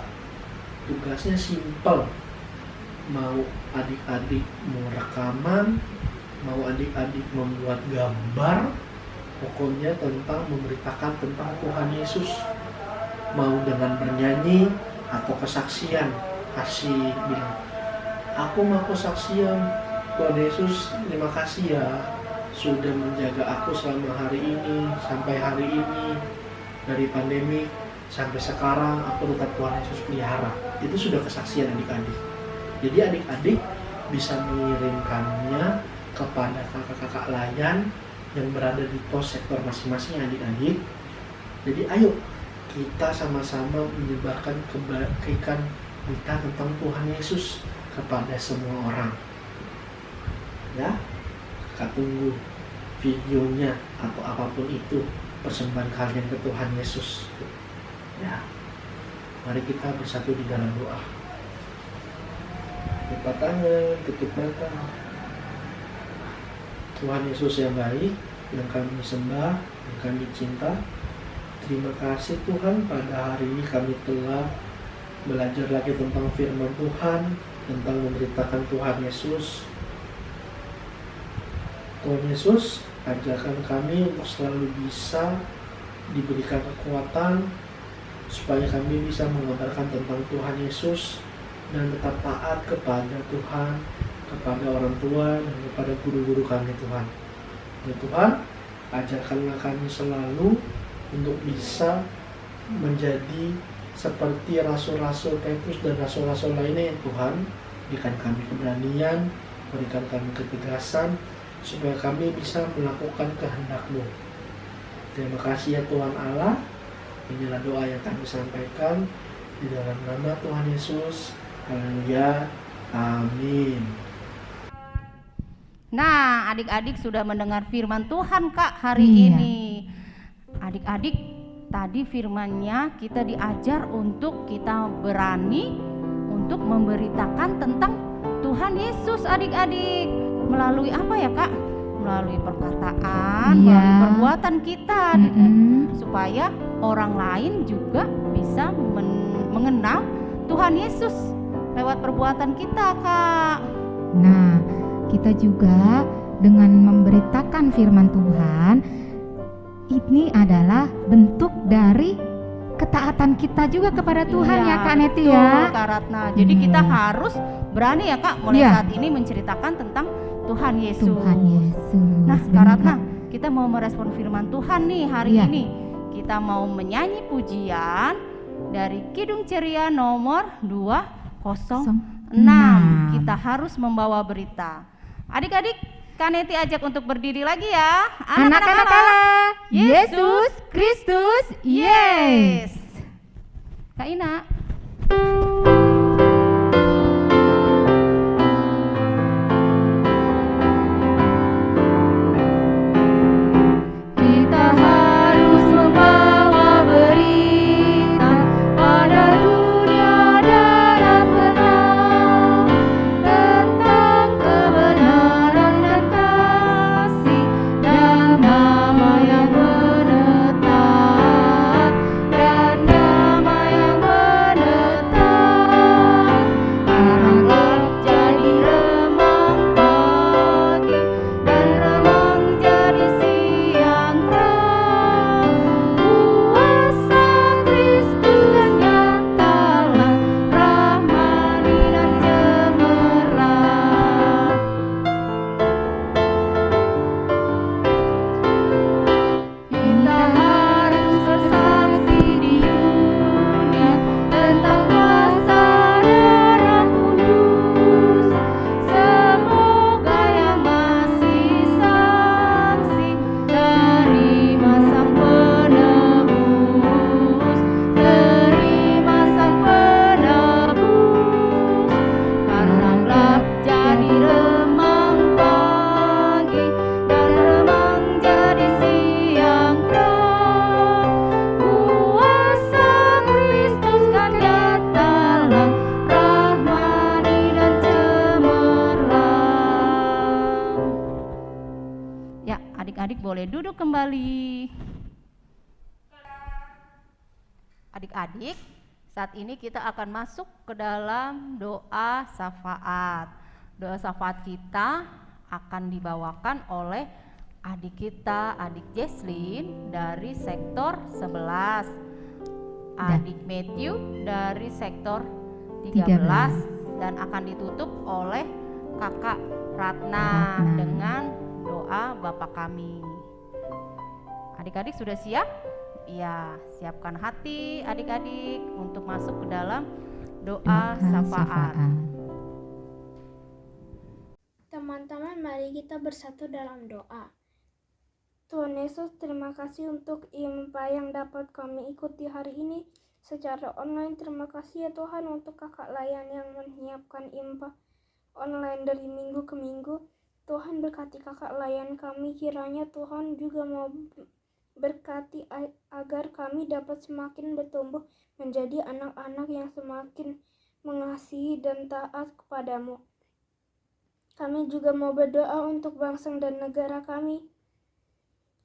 Tugasnya simpel. Mau adik-adik mau rekaman, mau adik-adik membuat gambar, pokoknya tentang memberitakan tentang Tuhan Yesus. Mau dengan bernyanyi atau kesaksian, kasih bilang, aku mau kesaksian, Tuhan Yesus terima kasih ya sudah menjaga aku selama hari ini, sampai hari ini, dari pandemi sampai sekarang aku tetap Tuhan Yesus pelihara. Itu sudah kesaksian adik-adik. Jadi adik-adik bisa mengirimkannya kepada kakak-kakak layan yang berada di pos sektor masing-masing adik-adik. Jadi ayo kita sama-sama menyebarkan kebaikan berita tentang Tuhan Yesus kepada semua orang. Ya, Kakak tunggu videonya atau apapun itu persembahan kalian ke Tuhan Yesus. Ya, mari kita bersatu di dalam doa. Lipat tangan, tutup mata. Tuhan Yesus yang baik, yang kami sembah, yang kami cinta, terima kasih Tuhan, pada hari ini kami telah belajar lagi tentang firman Tuhan, tentang memberitakan Tuhan Yesus. Tuhan Yesus, ajarkan kami untuk selalu bisa diberikan kekuatan, supaya kami bisa mengabarkan tentang Tuhan Yesus, dan tetap taat kepada Tuhan, kepada orang tua, dan kepada guru-guru kami Tuhan. Ya Tuhan, ajarkanlah kami selalu untuk bisa menjadi seperti rasul-rasul Petrus dan rasul-rasul lainnya ya Tuhan. Berikan kami keberanian, berikan kami ketegasan, supaya kami bisa melakukan kehendak-Mu. Terima kasih ya Tuhan Allah. Inilah doa yang kami sampaikan di dalam nama Tuhan Yesus. Haleluya. Amin. Nah, adik-adik sudah mendengar firman Tuhan Kak hari ini. Adik-adik, tadi firman-Nya kita diajar untuk kita berani untuk memberitakan tentang Tuhan Yesus adik-adik. Melalui apa ya Kak? Melalui perkataan, melalui perbuatan kita, supaya orang lain juga bisa mengenal Tuhan Yesus lewat perbuatan kita Kak. Nah, kita juga dengan memberitakan firman Tuhan, ini adalah bentuk dari ketaatan kita juga kepada Tuhan ya Kak Neti ya. Kak Ratna. Jadi kita harus berani ya Kak mulai saat ini menceritakan tentang Tuhan Yesus. Tuhan Yesus. Nah, Kak Ratna, kita mau merespon firman Tuhan nih hari ini. Kita mau menyanyi pujian dari Kidung Ceria nomor 206. Kita harus membawa berita. Adik-adik, Kaneti ajak untuk berdiri lagi ya. Anak-anak Allah, Yesus Kristus, yes. Kak Ina. Kita harus membawa berita pada dunia dalam terang tentang kebenaran dan kasih dan nama yang menetap dan nama yang menetap. Teranglah jadi remang pagi dan remang jadi siang terang. Kuasa Kristus kan nyatalah, rahmani dan cemerlang. Kita harus bersaksi di dunia tentang kuasa darah kudus. Semoga yang masih saksi terima sang penebus, terima sang penebus. Karena gelap jadi remang pagi dan remang jadi siang terang. Kuasa Kristus kan nyatalah, rahmani dan cemerlang. Ya, adik-adik boleh duduk kembali. Adik-adik, saat ini kita akan masuk ke dalam doa syafaat. Doa syafaat kita akan dibawakan oleh adik kita, adik Jesslyn dari sektor 11, adik Matthew dari sektor 13, dan akan ditutup oleh kakak Ratna dengan doa Bapa Kami. Adik-adik sudah siap? Iya, siapkan hati adik-adik untuk masuk ke dalam doa syafaat. Teman-teman, mari kita bersatu dalam doa. Tuhan Yesus, terima kasih untuk IMPA yang dapat kami ikuti hari ini secara online. Terima kasih ya Tuhan untuk kakak Layan yang menyiapkan IMPA online dari minggu ke minggu. Tuhan berkati kakak Layan kami, kiranya Tuhan juga mau berkati agar kami dapat semakin bertumbuh menjadi anak-anak yang semakin mengasihi dan taat kepadamu. Kami juga mau berdoa untuk bangsa dan negara kami,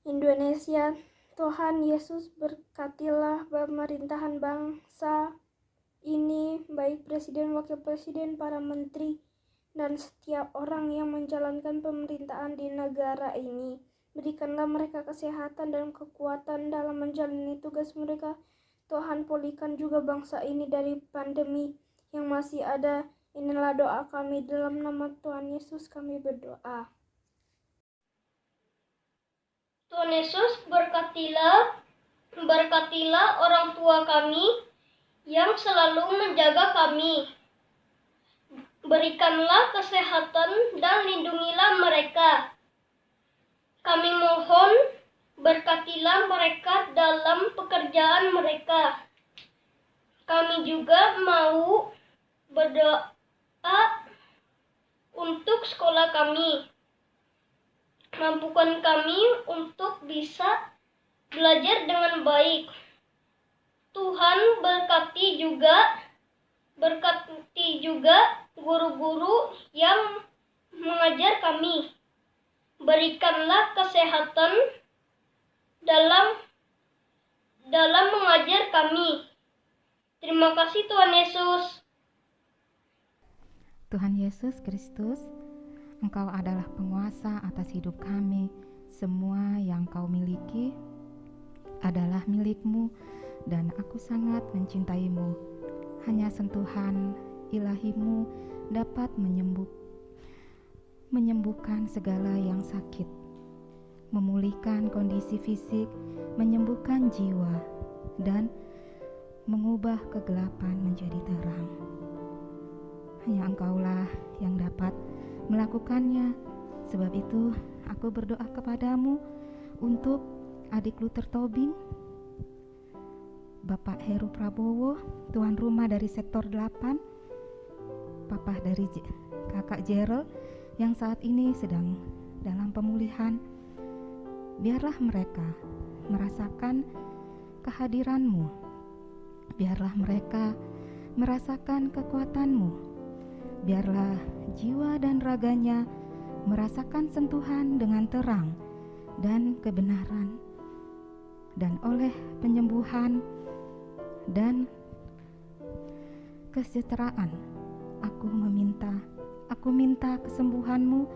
Indonesia. Tuhan Yesus, berkatilah pemerintahan bangsa ini, baik presiden, wakil presiden, para menteri, dan setiap orang yang menjalankan pemerintahan di negara ini. Berikanlah mereka kesehatan dan kekuatan dalam menjalani tugas mereka. Tuhan, pulihkan juga bangsa ini dari pandemi yang masih ada. Inilah doa kami, dalam nama Tuhan Yesus kami berdoa. Tuhan Yesus, berkatilah orang tua kami yang selalu menjaga kami. Berikanlah kesehatan dan lindungilah mereka. Kami mohon, berkatilah mereka dalam pekerjaan mereka. Kami juga mau berdoa untuk sekolah kami. Mampukan kami untuk bisa belajar dengan baik. Tuhan, berkati juga guru-guru yang mengajar kami. Berikanlah kesehatan dalam mengajar kami. Terima kasih Tuhan Yesus. Tuhan Yesus Kristus, Engkau adalah penguasa atas hidup kami. Semua yang Kau miliki adalah milik-Mu, dan aku sangat mencintaimu. Hanya sentuhan ilahi-Mu dapat menyembuhkan segala yang sakit, memulihkan kondisi fisik, menyembuhkan jiwa, dan mengubah kegelapan menjadi terang. Hanya Engkaulah yang dapat melakukannya Sebab itu aku berdoa kepadamu untuk adik Luther Tobing, Bapak Heru Prabowo, tuan rumah dari sektor 8, Papa dari Kakak Gerald yang saat ini sedang dalam pemulihan. Biarlah mereka merasakan kehadiranmu. Biarlah mereka merasakan kekuatanmu. Biarlah jiwa dan raganya merasakan sentuhan dengan terang dan kebenaran. Dan oleh penyembuhan dan kesejahteraan, aku minta kesembuhanmu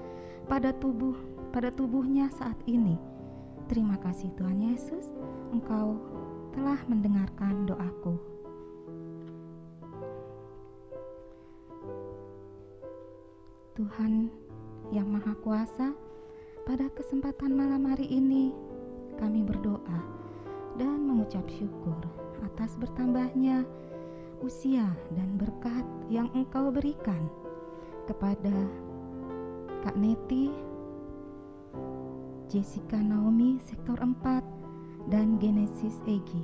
pada tubuhnya saat ini. Terima kasih Tuhan Yesus, Engkau telah mendengarkan doaku. Tuhan yang Maha Kuasa, pada kesempatan malam hari ini kami berdoa dan mengucap syukur atas bertambahnya usia dan berkat yang Engkau berikan kepada Kak Neti, Jessica Naomi sektor 4, dan Genesis Egi.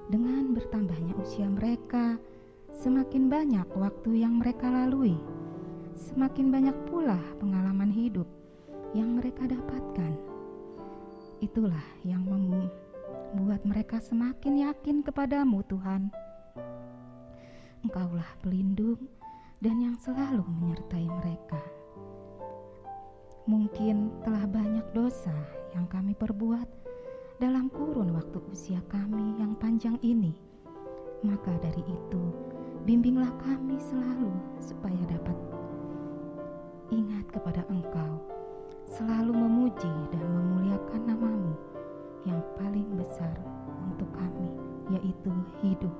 Dengan bertambahnya usia mereka, semakin banyak waktu yang mereka lalui, semakin banyak pula pengalaman hidup yang mereka dapatkan. Itulah yang membuat mereka semakin yakin kepadamu Tuhan. Engkaulah pelindung dan yang selalu menyertai mereka. Mungkin telah banyak dosa yang kami perbuat dalam kurun waktu usia kami yang panjang ini. Maka dari itu, bimbinglah kami selalu supaya dapat ingat kepada Engkau, selalu memuji dan memuliakan nama-Mu yang paling besar untuk kami, yaitu hidup.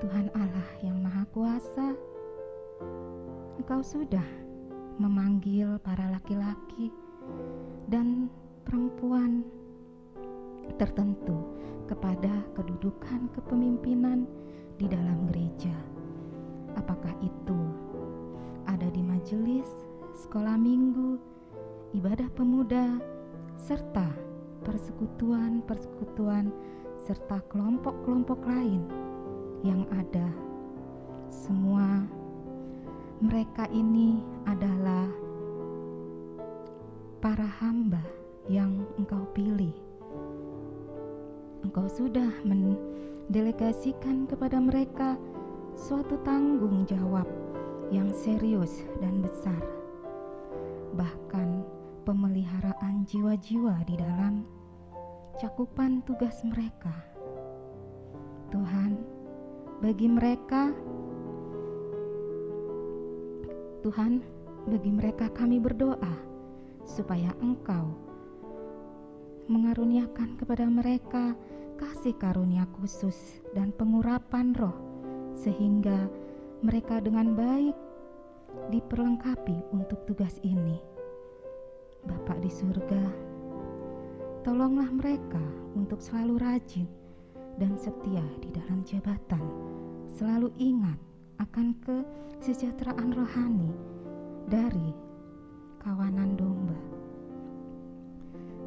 Tuhan Allah yang Maha Kuasa, Engkau sudah memanggil para laki-laki dan perempuan tertentu kepada kedudukan kepemimpinan di dalam gereja. Apakah itu ada di majelis, sekolah minggu, ibadah pemuda, serta persekutuan-persekutuan serta kelompok-kelompok lain yang ada. Semua mereka ini adalah para hamba yang Engkau pilih. Engkau sudah mendelegasikan kepada mereka suatu tanggung jawab yang serius dan besar, bahkan pemeliharaan jiwa-jiwa di dalam cakupan tugas mereka. Tuhan, bagi mereka kami berdoa supaya Engkau mengaruniakan kepada mereka kasih karunia khusus dan pengurapan roh, sehingga mereka dengan baik diperlengkapi untuk tugas ini. Bapa di surga, tolonglah mereka untuk selalu rajin dan setia di dalam jabatan, selalu ingat akan kesejahteraan rohani dari kawanan domba.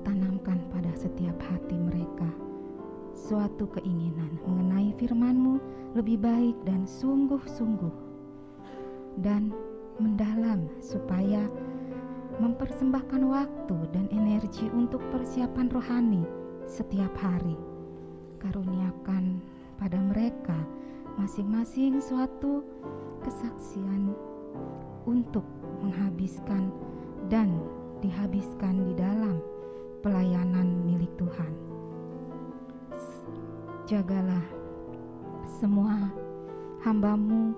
Tanamkan pada setiap hati mereka suatu keinginan mengenai firman-Mu lebih baik dan sungguh-sungguh dan mendalam, supaya mempersembahkan waktu dan energi untuk persiapan rohani setiap hari. Karuniakan pada mereka masing-masing suatu kesaksian untuk menghabiskan dan dihabiskan di dalam pelayanan milik Tuhan. Jagalah semua hamba-Mu,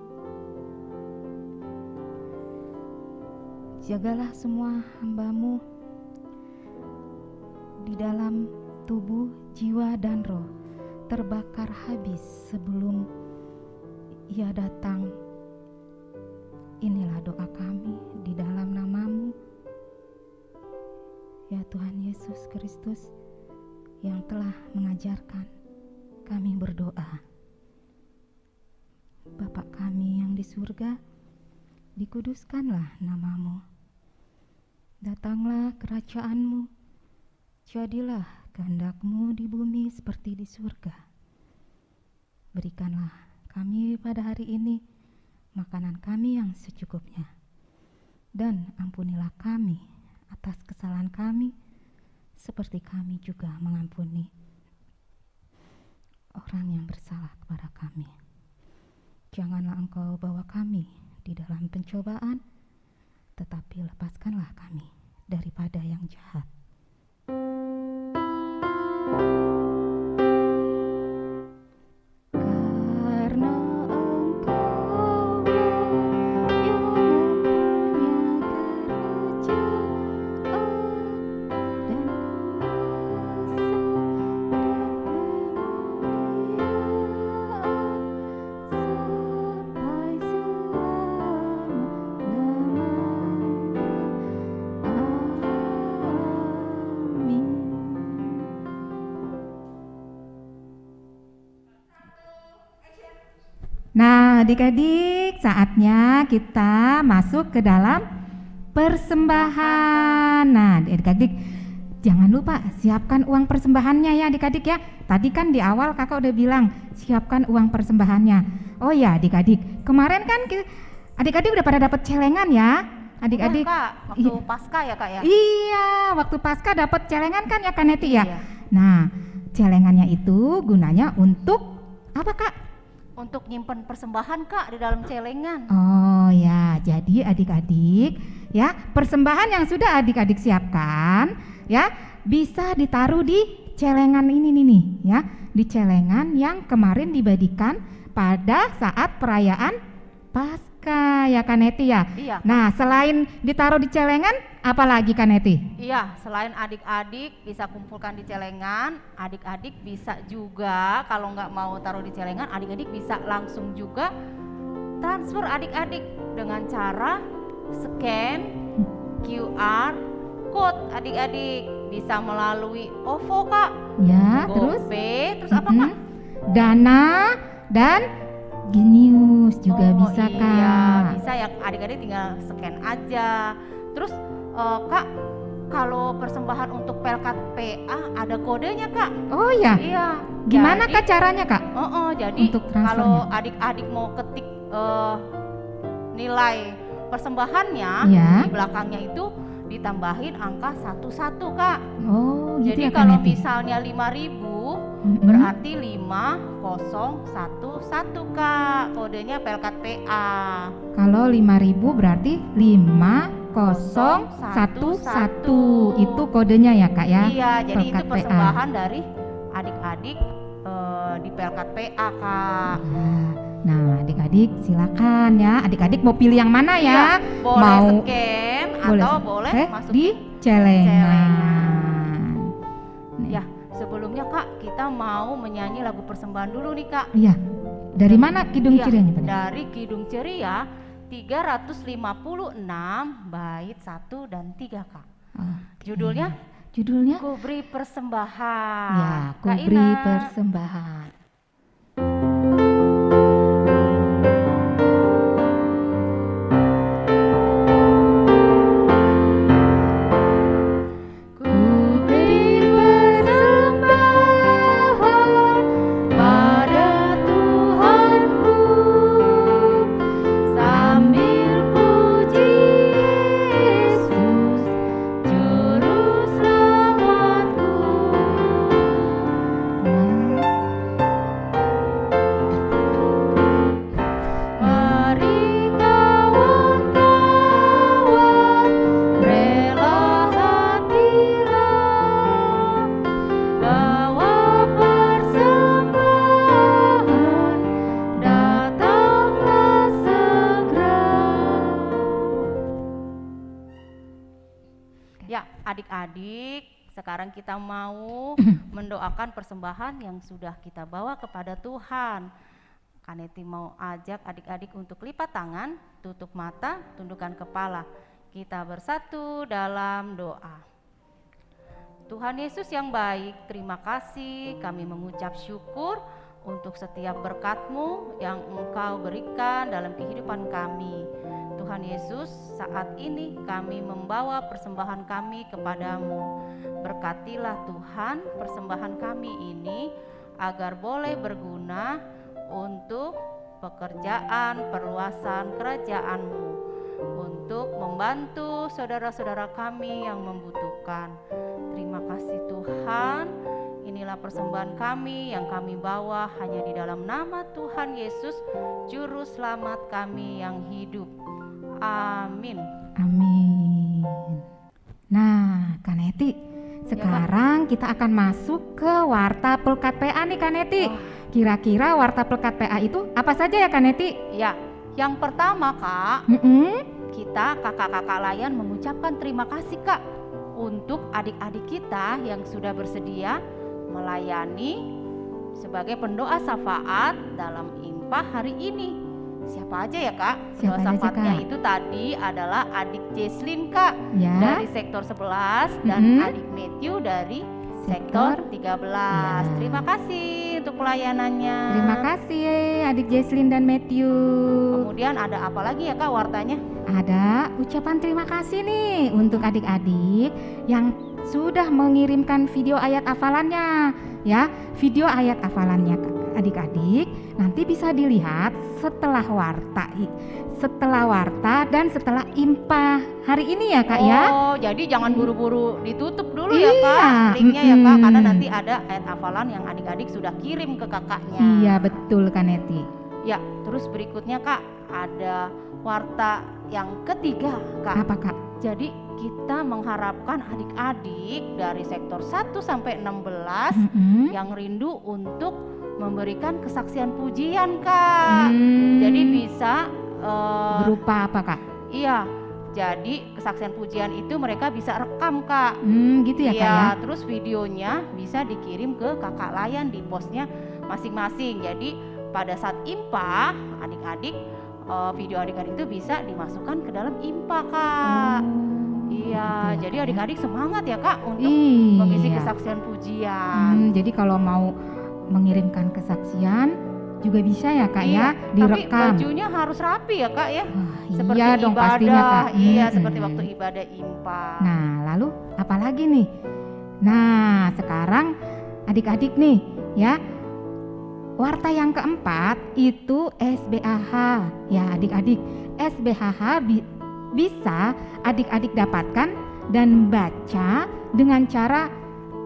jagalah semua hamba-Mu di dalam tubuh, jiwa, dan roh terbakar habis sebelum Ia datang. Inilah doa kami di dalam nama-Mu, ya Tuhan Yesus Kristus, yang telah mengajarkan kami berdoa. surga, dikuduskanlah namamu. Datanglah kerajaanmu, jadilah kehendakmu di bumi seperti di surga. Berikanlah kami pada hari ini makanan kami yang secukupnya, dan ampunilah kami atas kesalahan kami, seperti kami juga mengampuni orang yang bersalah kepada kami. Janganlah Engkau bawa kami di dalam pencobaan, tetapi lepaskanlah kami daripada yang jahat. Karena Engkau yang mempunyai kerajaan dan kuasa dan Nah, adik-adik, saatnya kita masuk ke dalam persembahan. Nah, adik-adik, jangan lupa siapkan uang persembahannya ya adik-adik ya. Tadi kan di awal kakak udah bilang, siapkan uang persembahannya. Oh ya adik-adik, kemarin kan adik-adik udah pada dapat celengan ya. Adik-adik. Kak, waktu pasca ya Kak ya? Iya, waktu pasca dapat celengan kan ya Kak Neti ya. Iya. Nah, celengannya itu gunanya untuk apa Kak? Untuk nyimpen persembahan Kak di dalam celengan. Oh ya, jadi adik-adik ya, persembahan yang sudah adik-adik siapkan ya bisa ditaruh di celengan ini nih ya, di celengan yang kemarin dibagikan pada saat perayaan Paskah ya Kaneti ya. Iya. Nah, selain ditaruh di celengan, apa lagi Kaneti? Iya, selain adik-adik bisa kumpulkan di celengan, adik-adik bisa juga kalau nggak mau taruh di celengan, adik-adik bisa langsung juga transfer adik-adik dengan cara scan QR code. Adik-adik bisa melalui OVO Kak, Ya, terus GoPay, terus apa Kak? Dana dan Genius juga bisa Iya, Kak. bisa ya adik-adik tinggal scan aja. Terus Kak, kalau persembahan untuk Pelkat PA ada kodenya Kak. Oh ya, Iya. gimana jadi- Kak caranya Kak? Jadi Untuk transfernya? kalau adik-adik mau ketik nilai persembahannya Ya. di belakangnya itu ditambahin angka 11 Kak. Oh, gitu Jadi ya Kak kalau Neti? misalnya 5.000 Mm-mm. berarti 5011 Kak. Kodenya Pelkat PA. Kalau 5.000 berarti 5011 itu kodenya ya Kak ya? Iya, jadi itu Pelkat PA. persembahan dari adik-adik di Pelkat PA Kak. Nah, adik-adik silakan ya. Adik-adik mau pilih yang mana ya? Iya, boleh Mau scan boleh atau boleh masuk di celengan. Nih. Ya, sebelumnya Kak, kita mau menyanyi lagu persembahan dulu nih Kak. Iya. Dari mana kidung Iya, cirianya Pak? dari Kidung Ceria 356 bait 1 dan 3 Kak. Oke. Judulnya Judulnya? Ku beri persembahan. Ya, ku Kak beri Ina. persembahan. Ku beri persembahan pada Tuhanku sambil puji Yesus juru selamatku. Mari kawan-kawan rela hatilah bawa persembahan, datanglah segera. Ya, adik-adik, sekarang kita mau mendoakan persembahan yang sudah kita bawa kepada Tuhan. Kaneti mau ajak adik-adik untuk lipat tangan, tutup mata, tundukkan kepala. Kita bersatu dalam doa. Tuhan Yesus yang baik, terima kasih kami mengucap syukur untuk setiap berkat-Mu yang Engkau berikan dalam kehidupan kami. Tuhan Yesus, saat ini kami membawa persembahan kami kepadamu. Berkatilah Tuhan persembahan kami ini agar boleh berguna untuk pekerjaan perluasan kerajaan-Mu, untuk membantu saudara-saudara kami yang membutuhkan. Terima kasih Tuhan. Inilah persembahan kami yang kami bawa hanya di dalam nama Tuhan Yesus, Juru Selamat kami yang hidup. Amin. Amin. Nah, Kak Neti, sekarang kita akan masuk ke warta Pelkat PA nih Kak Neti. Kira-kira warta Pelkat PA itu apa saja ya Kak Neti? Ya, yang pertama Kak, kita kakak-kakak layan mengucapkan terima kasih Kak untuk adik-adik kita yang sudah bersedia melayani sebagai pendoa syafaat dalam IMPA hari ini. Siapa aja ya Kak? Pendoa syafaatnya itu tadi adalah adik Jesslyn Kak dari sektor 11 dan adik Matthew dari sektor 13. Terima kasih untuk pelayanannya. Terima kasih adik Jesslyn dan Matthew. Kemudian ada apa lagi ya Kak wartanya? Ada ucapan terima kasih nih untuk adik-adik yang sudah mengirimkan video ayat hafalannya ya. Video ayat hafalannya adik-adik nanti bisa dilihat setelah warta dan setelah IMPA hari ini ya Kak ya. Oh, jadi jangan buru-buru ditutup dulu ya Kak linknya ya Kak, karena nanti ada ayat hafalan yang adik-adik sudah kirim ke kakaknya. Iya betul Kak Neti. Ya, terus berikutnya Kak ada warta yang ketiga Kak. Apa Kak? Jadi kita mengharapkan adik-adik dari sektor 1 sampai 16 yang rindu untuk memberikan kesaksian pujian Kak. Jadi bisa berupa apa Kak? Iya, jadi kesaksian pujian itu mereka bisa rekam Kak. Gitu ya Kak ya. Terus videonya bisa dikirim ke kakak layan di posnya masing-masing. Jadi pada saat IMPA adik-adik video adik-adik itu bisa dimasukkan ke dalam IMPA Kak. Iya, gitu ya, jadi Kak, adik-adik semangat ya Kak untuk Iya. mengisi kesaksian pujian. Jadi kalau mau mengirimkan kesaksian juga bisa ya Kak ya, Tapi direkam. bajunya harus rapi ya Kak ya. Wah, Seperti iya dong ibadah, pastinya Kak. Iya, seperti waktu ibadah IMPA. Nah, lalu apa lagi nih? Nah, sekarang adik-adik nih ya. Warta yang keempat itu SBAH ya adik-adik. SBAH bisa adik-adik dapatkan dan baca dengan cara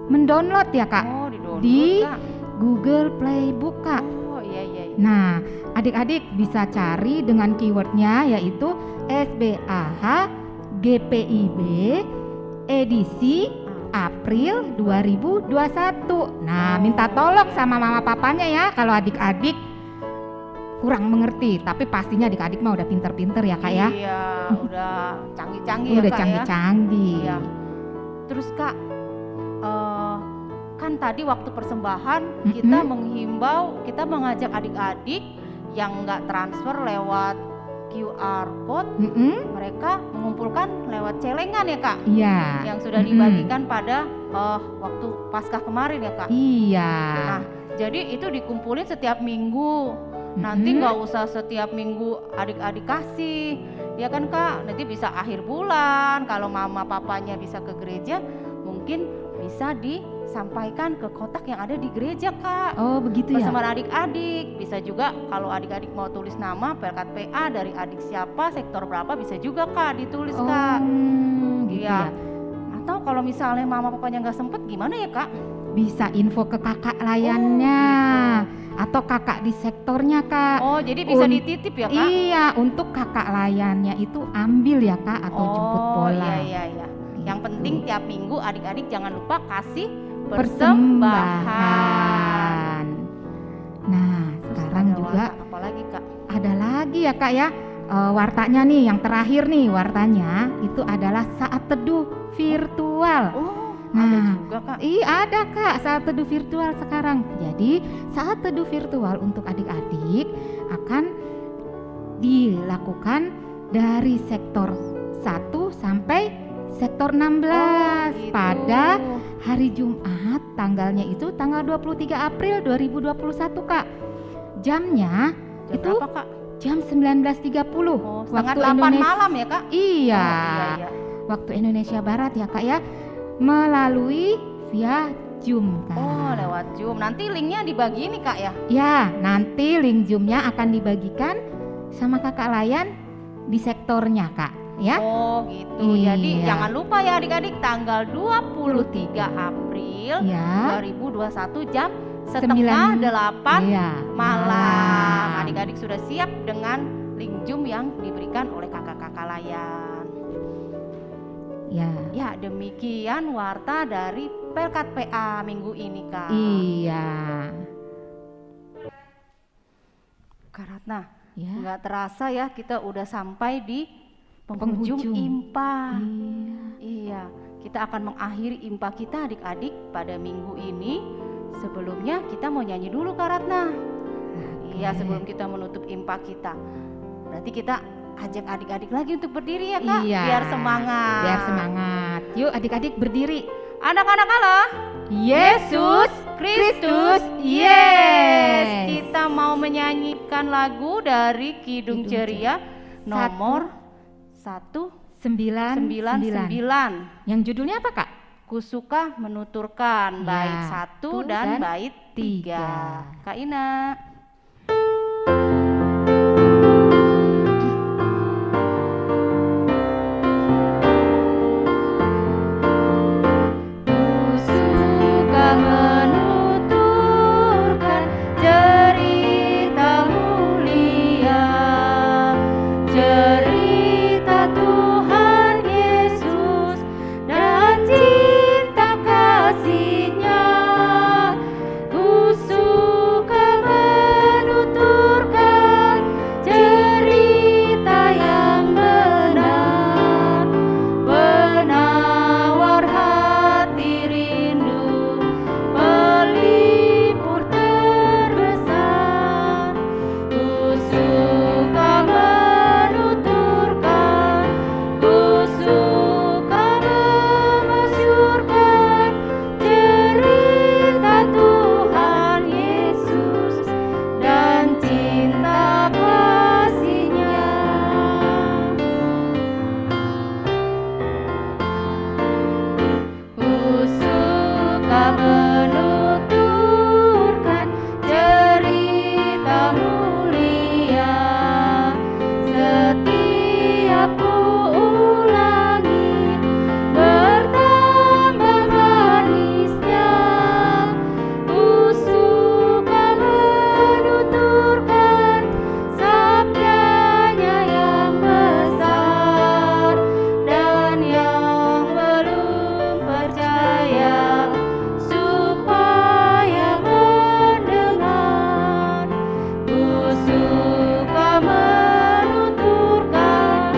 mendownload ya Kak Oh, di-download di Kak. Google Playbook Kak. Oh, iya. Nah, adik-adik bisa cari dengan keywordnya yaitu SBAH GPIB edisi April 2021. Nah, minta tolong sama mama papanya ya kalau adik-adik kurang mengerti, tapi pastinya adik-adik mah udah pinter-pinter ya Kak ya. Iya, udah canggih-canggih ya Udah Kak canggih-canggih. ya. Iya. Terus Kak, kan tadi waktu persembahan kita menghimbau, kita mengajak adik-adik yang nggak transfer lewat QR code, mereka mengumpulkan lewat celengan ya Kak, Iya. yang sudah dibagikan pada waktu Paskah kemarin ya Kak. Iya. Nah, jadi itu dikumpulin setiap minggu. Nanti nggak usah setiap minggu adik-adik kasih, ya kan Kak? Nanti bisa akhir bulan, kalau mama papanya bisa ke gereja, mungkin bisa disampaikan ke kotak yang ada di gereja Kak. Oh begitu ya. Bersama adik-adik, bisa juga kalau adik-adik mau tulis nama Pelkat PA dari adik siapa, sektor berapa, bisa juga Kak ditulis Kak. Gitu Iya. ya. Atau kalau misalnya mama papanya nggak sempet gimana ya Kak? Bisa info ke kakak layannya atau kakak di sektornya Kak. Oh, jadi bisa dititip ya Kak? Iya, untuk kakak layannya itu ambil ya Kak atau jemput bola. Iya. Yang penting tiap minggu adik-adik jangan lupa kasih Persembahan. Nah, Terus sekarang ada juga warta apa lagi Kak? ada lagi ya Kak ya. Wartanya nih yang terakhir nih, wartanya itu adalah saat teduh virtual. Oh, Nah, ada juga Kak. Iya ada Kak saat teduh virtual sekarang. Jadi saat teduh virtual untuk adik-adik akan dilakukan dari sektor 1 sampai sektor 16 gitu. pada hari Jumat, tanggalnya itu tanggal 23 April 2021 Kak. Jamnya Jam itu berapa, Kak? jam 19.30 Oh, setengah waktu 8 Indonesia. malam ya, Kak? Iya, iya. waktu Indonesia Barat ya Kak ya, melalui via Zoom Kak. Oh, lewat Zoom. Nanti linknya dibagi nih, Kak ya? Ya, nanti link Zoom-nya akan dibagikan sama Kakak Layan di sektornya Kak ya. Oh gitu. Jadi Iya. jangan lupa ya adik-adik, tanggal 23 April Ya. 2021 jam Sembilan- 7:30 Iya, malam. Adik-adik sudah siap dengan link Zoom yang diberikan oleh kakak-kakak Layan. Ya. Ya, demikian warta dari Pelkat PA minggu ini, Kak. Iya. Kak Ratna, Ya. nggak terasa ya kita udah sampai di penghujung Penghujung. IMPA. Iya. Iya, kita akan mengakhiri IMPA kita adik-adik pada minggu ini. Sebelumnya kita mau nyanyi dulu Kak Ratna. Iya, sebelum kita menutup IMPA kita. Berarti kita ajak adik-adik lagi untuk berdiri ya Kak, Iya. biar semangat. Biar semangat. Yuk adik-adik berdiri. Anak-anak halo. Yesus Kristus, yes. Kita mau menyanyikan lagu dari Kidung Kidung Ceria nomor 199. 999. Yang judulnya apa Kak? Kusuka menuturkan Ya, bait 1 dan dan bait 3. Kak Ina. Kusuka menuturkan cerita mulia, cerita Tuhan Yesus dan cinta kasih-Nya. Kusuka menuturkan cerita yang benar, penawar hati rindu, pelipur terbesar. Kusuka menuturkan, kusuka memasyurkan cerita Tuhan Yesus dan cinta kasih-Nya. Kusuka menuturkan cerita mulia, setiap kuulangi bertambah manisnya. Kusuka menuturkan sabdanya yang besar, dan yang belum percaya supaya mendengar. Kusuka menuturkan,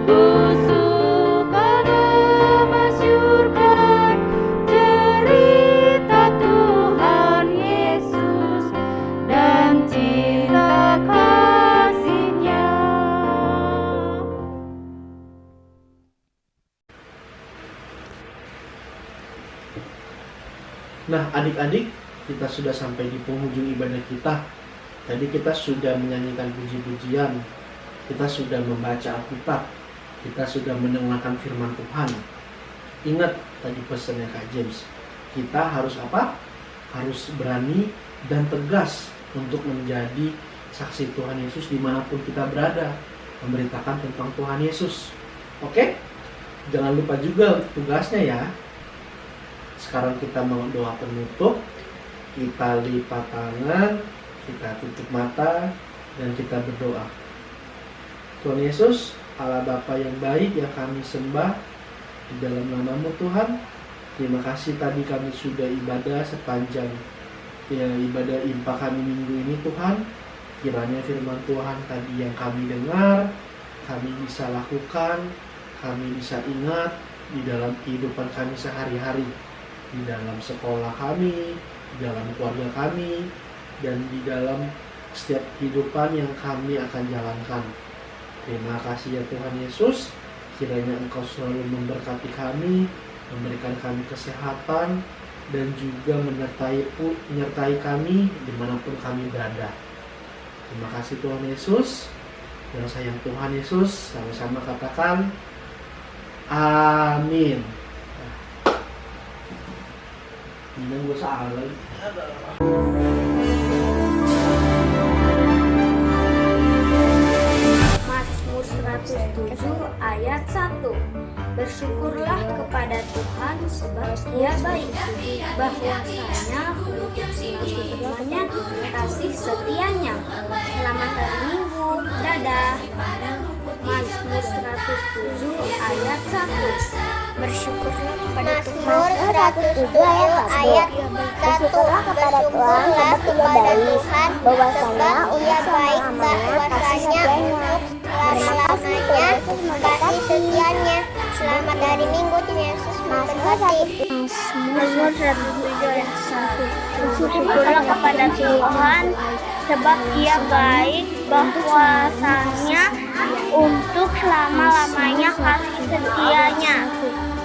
kusuka memasyurkan cerita Tuhan Yesus dan cinta kasih-Nya. Nah, adik-adik, kita sudah sampai di penghujung ibadah kita. Tadi kita sudah menyanyikan puji-pujian, kita sudah membaca Alkitab, kita sudah mendengarkan firman Tuhan. Ingat tadi pesannya Kak James, kita harus apa? Harus berani dan tegas untuk menjadi saksi Tuhan Yesus dimanapun kita berada, memberitakan tentang Tuhan Yesus. Oke? Jangan lupa juga tugasnya ya. Sekarang kita mau doa penutup, kita lipat tangan, kita tutup mata, dan kita berdoa. Tuhan Yesus, Allah Bapa yang baik yang kami sembah, di dalam nama-Mu Tuhan, terima kasih tadi kami sudah ibadah sepanjang ibadah IMPA kami minggu ini Tuhan. Kiranya firman Tuhan tadi yang kami dengar, kami bisa lakukan, kami bisa ingat di dalam kehidupan kami sehari-hari, di dalam sekolah kami, di dalam keluarga kami, dan di dalam setiap kehidupan yang kami akan jalankan. Terima kasih ya Tuhan Yesus, kiranya Engkau selalu memberkati kami, memberikan kami kesehatan, dan juga menyertai kami dimanapun kami berada. Terima kasih Tuhan Yesus. Yang sayang Tuhan Yesus, sama-sama katakan amin. Ini gue salah. Mazmur 107 ayat 1. Bersyukurlah kepada Tuhan sebab Dia baik, bahwasanya untuk selamanya kasih setianya. Selamat hari Minggu, dadah. Mazmur 107 ayat 1. Bersyukurlah kepada Tuhan. Bersyukurlah kepada Tuhan sebab Ia baik, bahwasanya Ia baik, bahwasanya selama-lamanya kasih setianya. Selamat hari Minggu, Tuhan Yesus memberkati. Mazmur 107 ayat 1. Bersyukurlah kepada Tuhan sebab Ia baik, bahwasanya untuk selama-lamanya kasih setianya.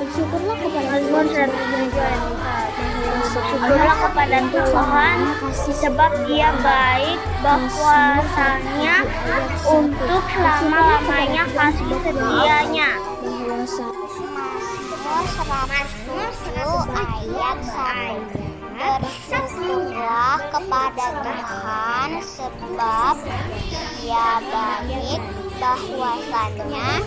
Bersyukurlah kepada Mazmur 107 ayat 1. Bersyukurlah kepada Tuhan sebab Ia baik, bahwasanya untuk selama-lamanya kasih setianya. Mazmur 100 ayat 1. Bersyukurlah kepada Tuhan sebab Ia baik, bahwasanya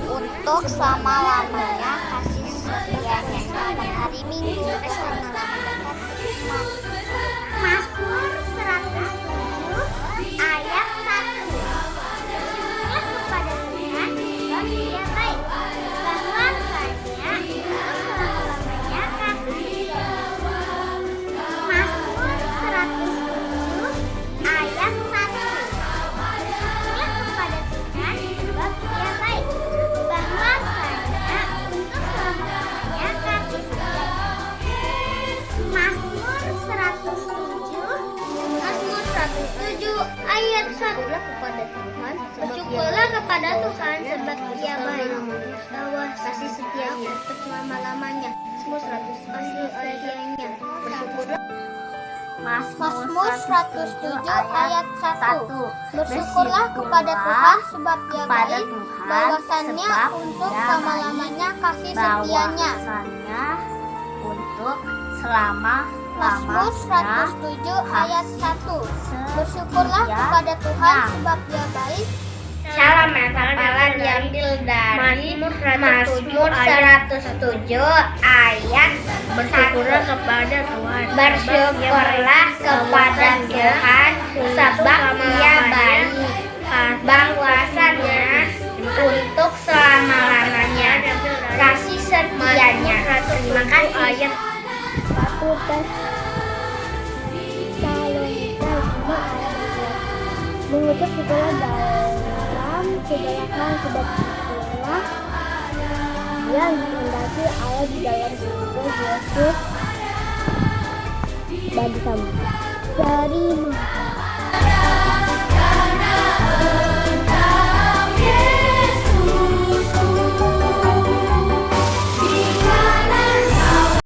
untuk selama-lamanya kasih setianya. Selamat hari Minggu. Mazmur 107 ayat 1. Bersyukurlah kepada Tuhan sebab Dia baik, bahwasanya untuk selama-lamanya kasih setianya. Mazmur 107 ayat 1. Bersyukurlah kepada Tuhan sebab Dia baik, bahwasanya untuk selama-lamanya kasih setianya. Mazmur 107 ayat 1. Bersyukurlah kepada Tuhan sebab Dia baik, bahwa kasih setianya untuk selama-lamanya. Mazmur 107 ayatnya. Bersyukurlah. Mazmur 107 ayat 1. Bersyukurlah kepada Tuhan sebab Dia baik, bahwasanya untuk selama-lamanya kasih setianya. Untuk selama Mazmur 107 ayat 1. Bersyukurlah kepada Tuhan sebab Dia baik. Salam hafalan diambil dari Mazmur 107 ayat. Bersyukurlah kepada Tuhan. Bersyukurlah kepada Tuhan sebab Dia baik, bahwasanya untuk selama-lamanya kasih setianya. Terima kasih. Ayat 1 mengucap segala dalam segala hal sebab itulah yang dikehendaki Allah di dalam Kristus Yesus bagi kamu. Dari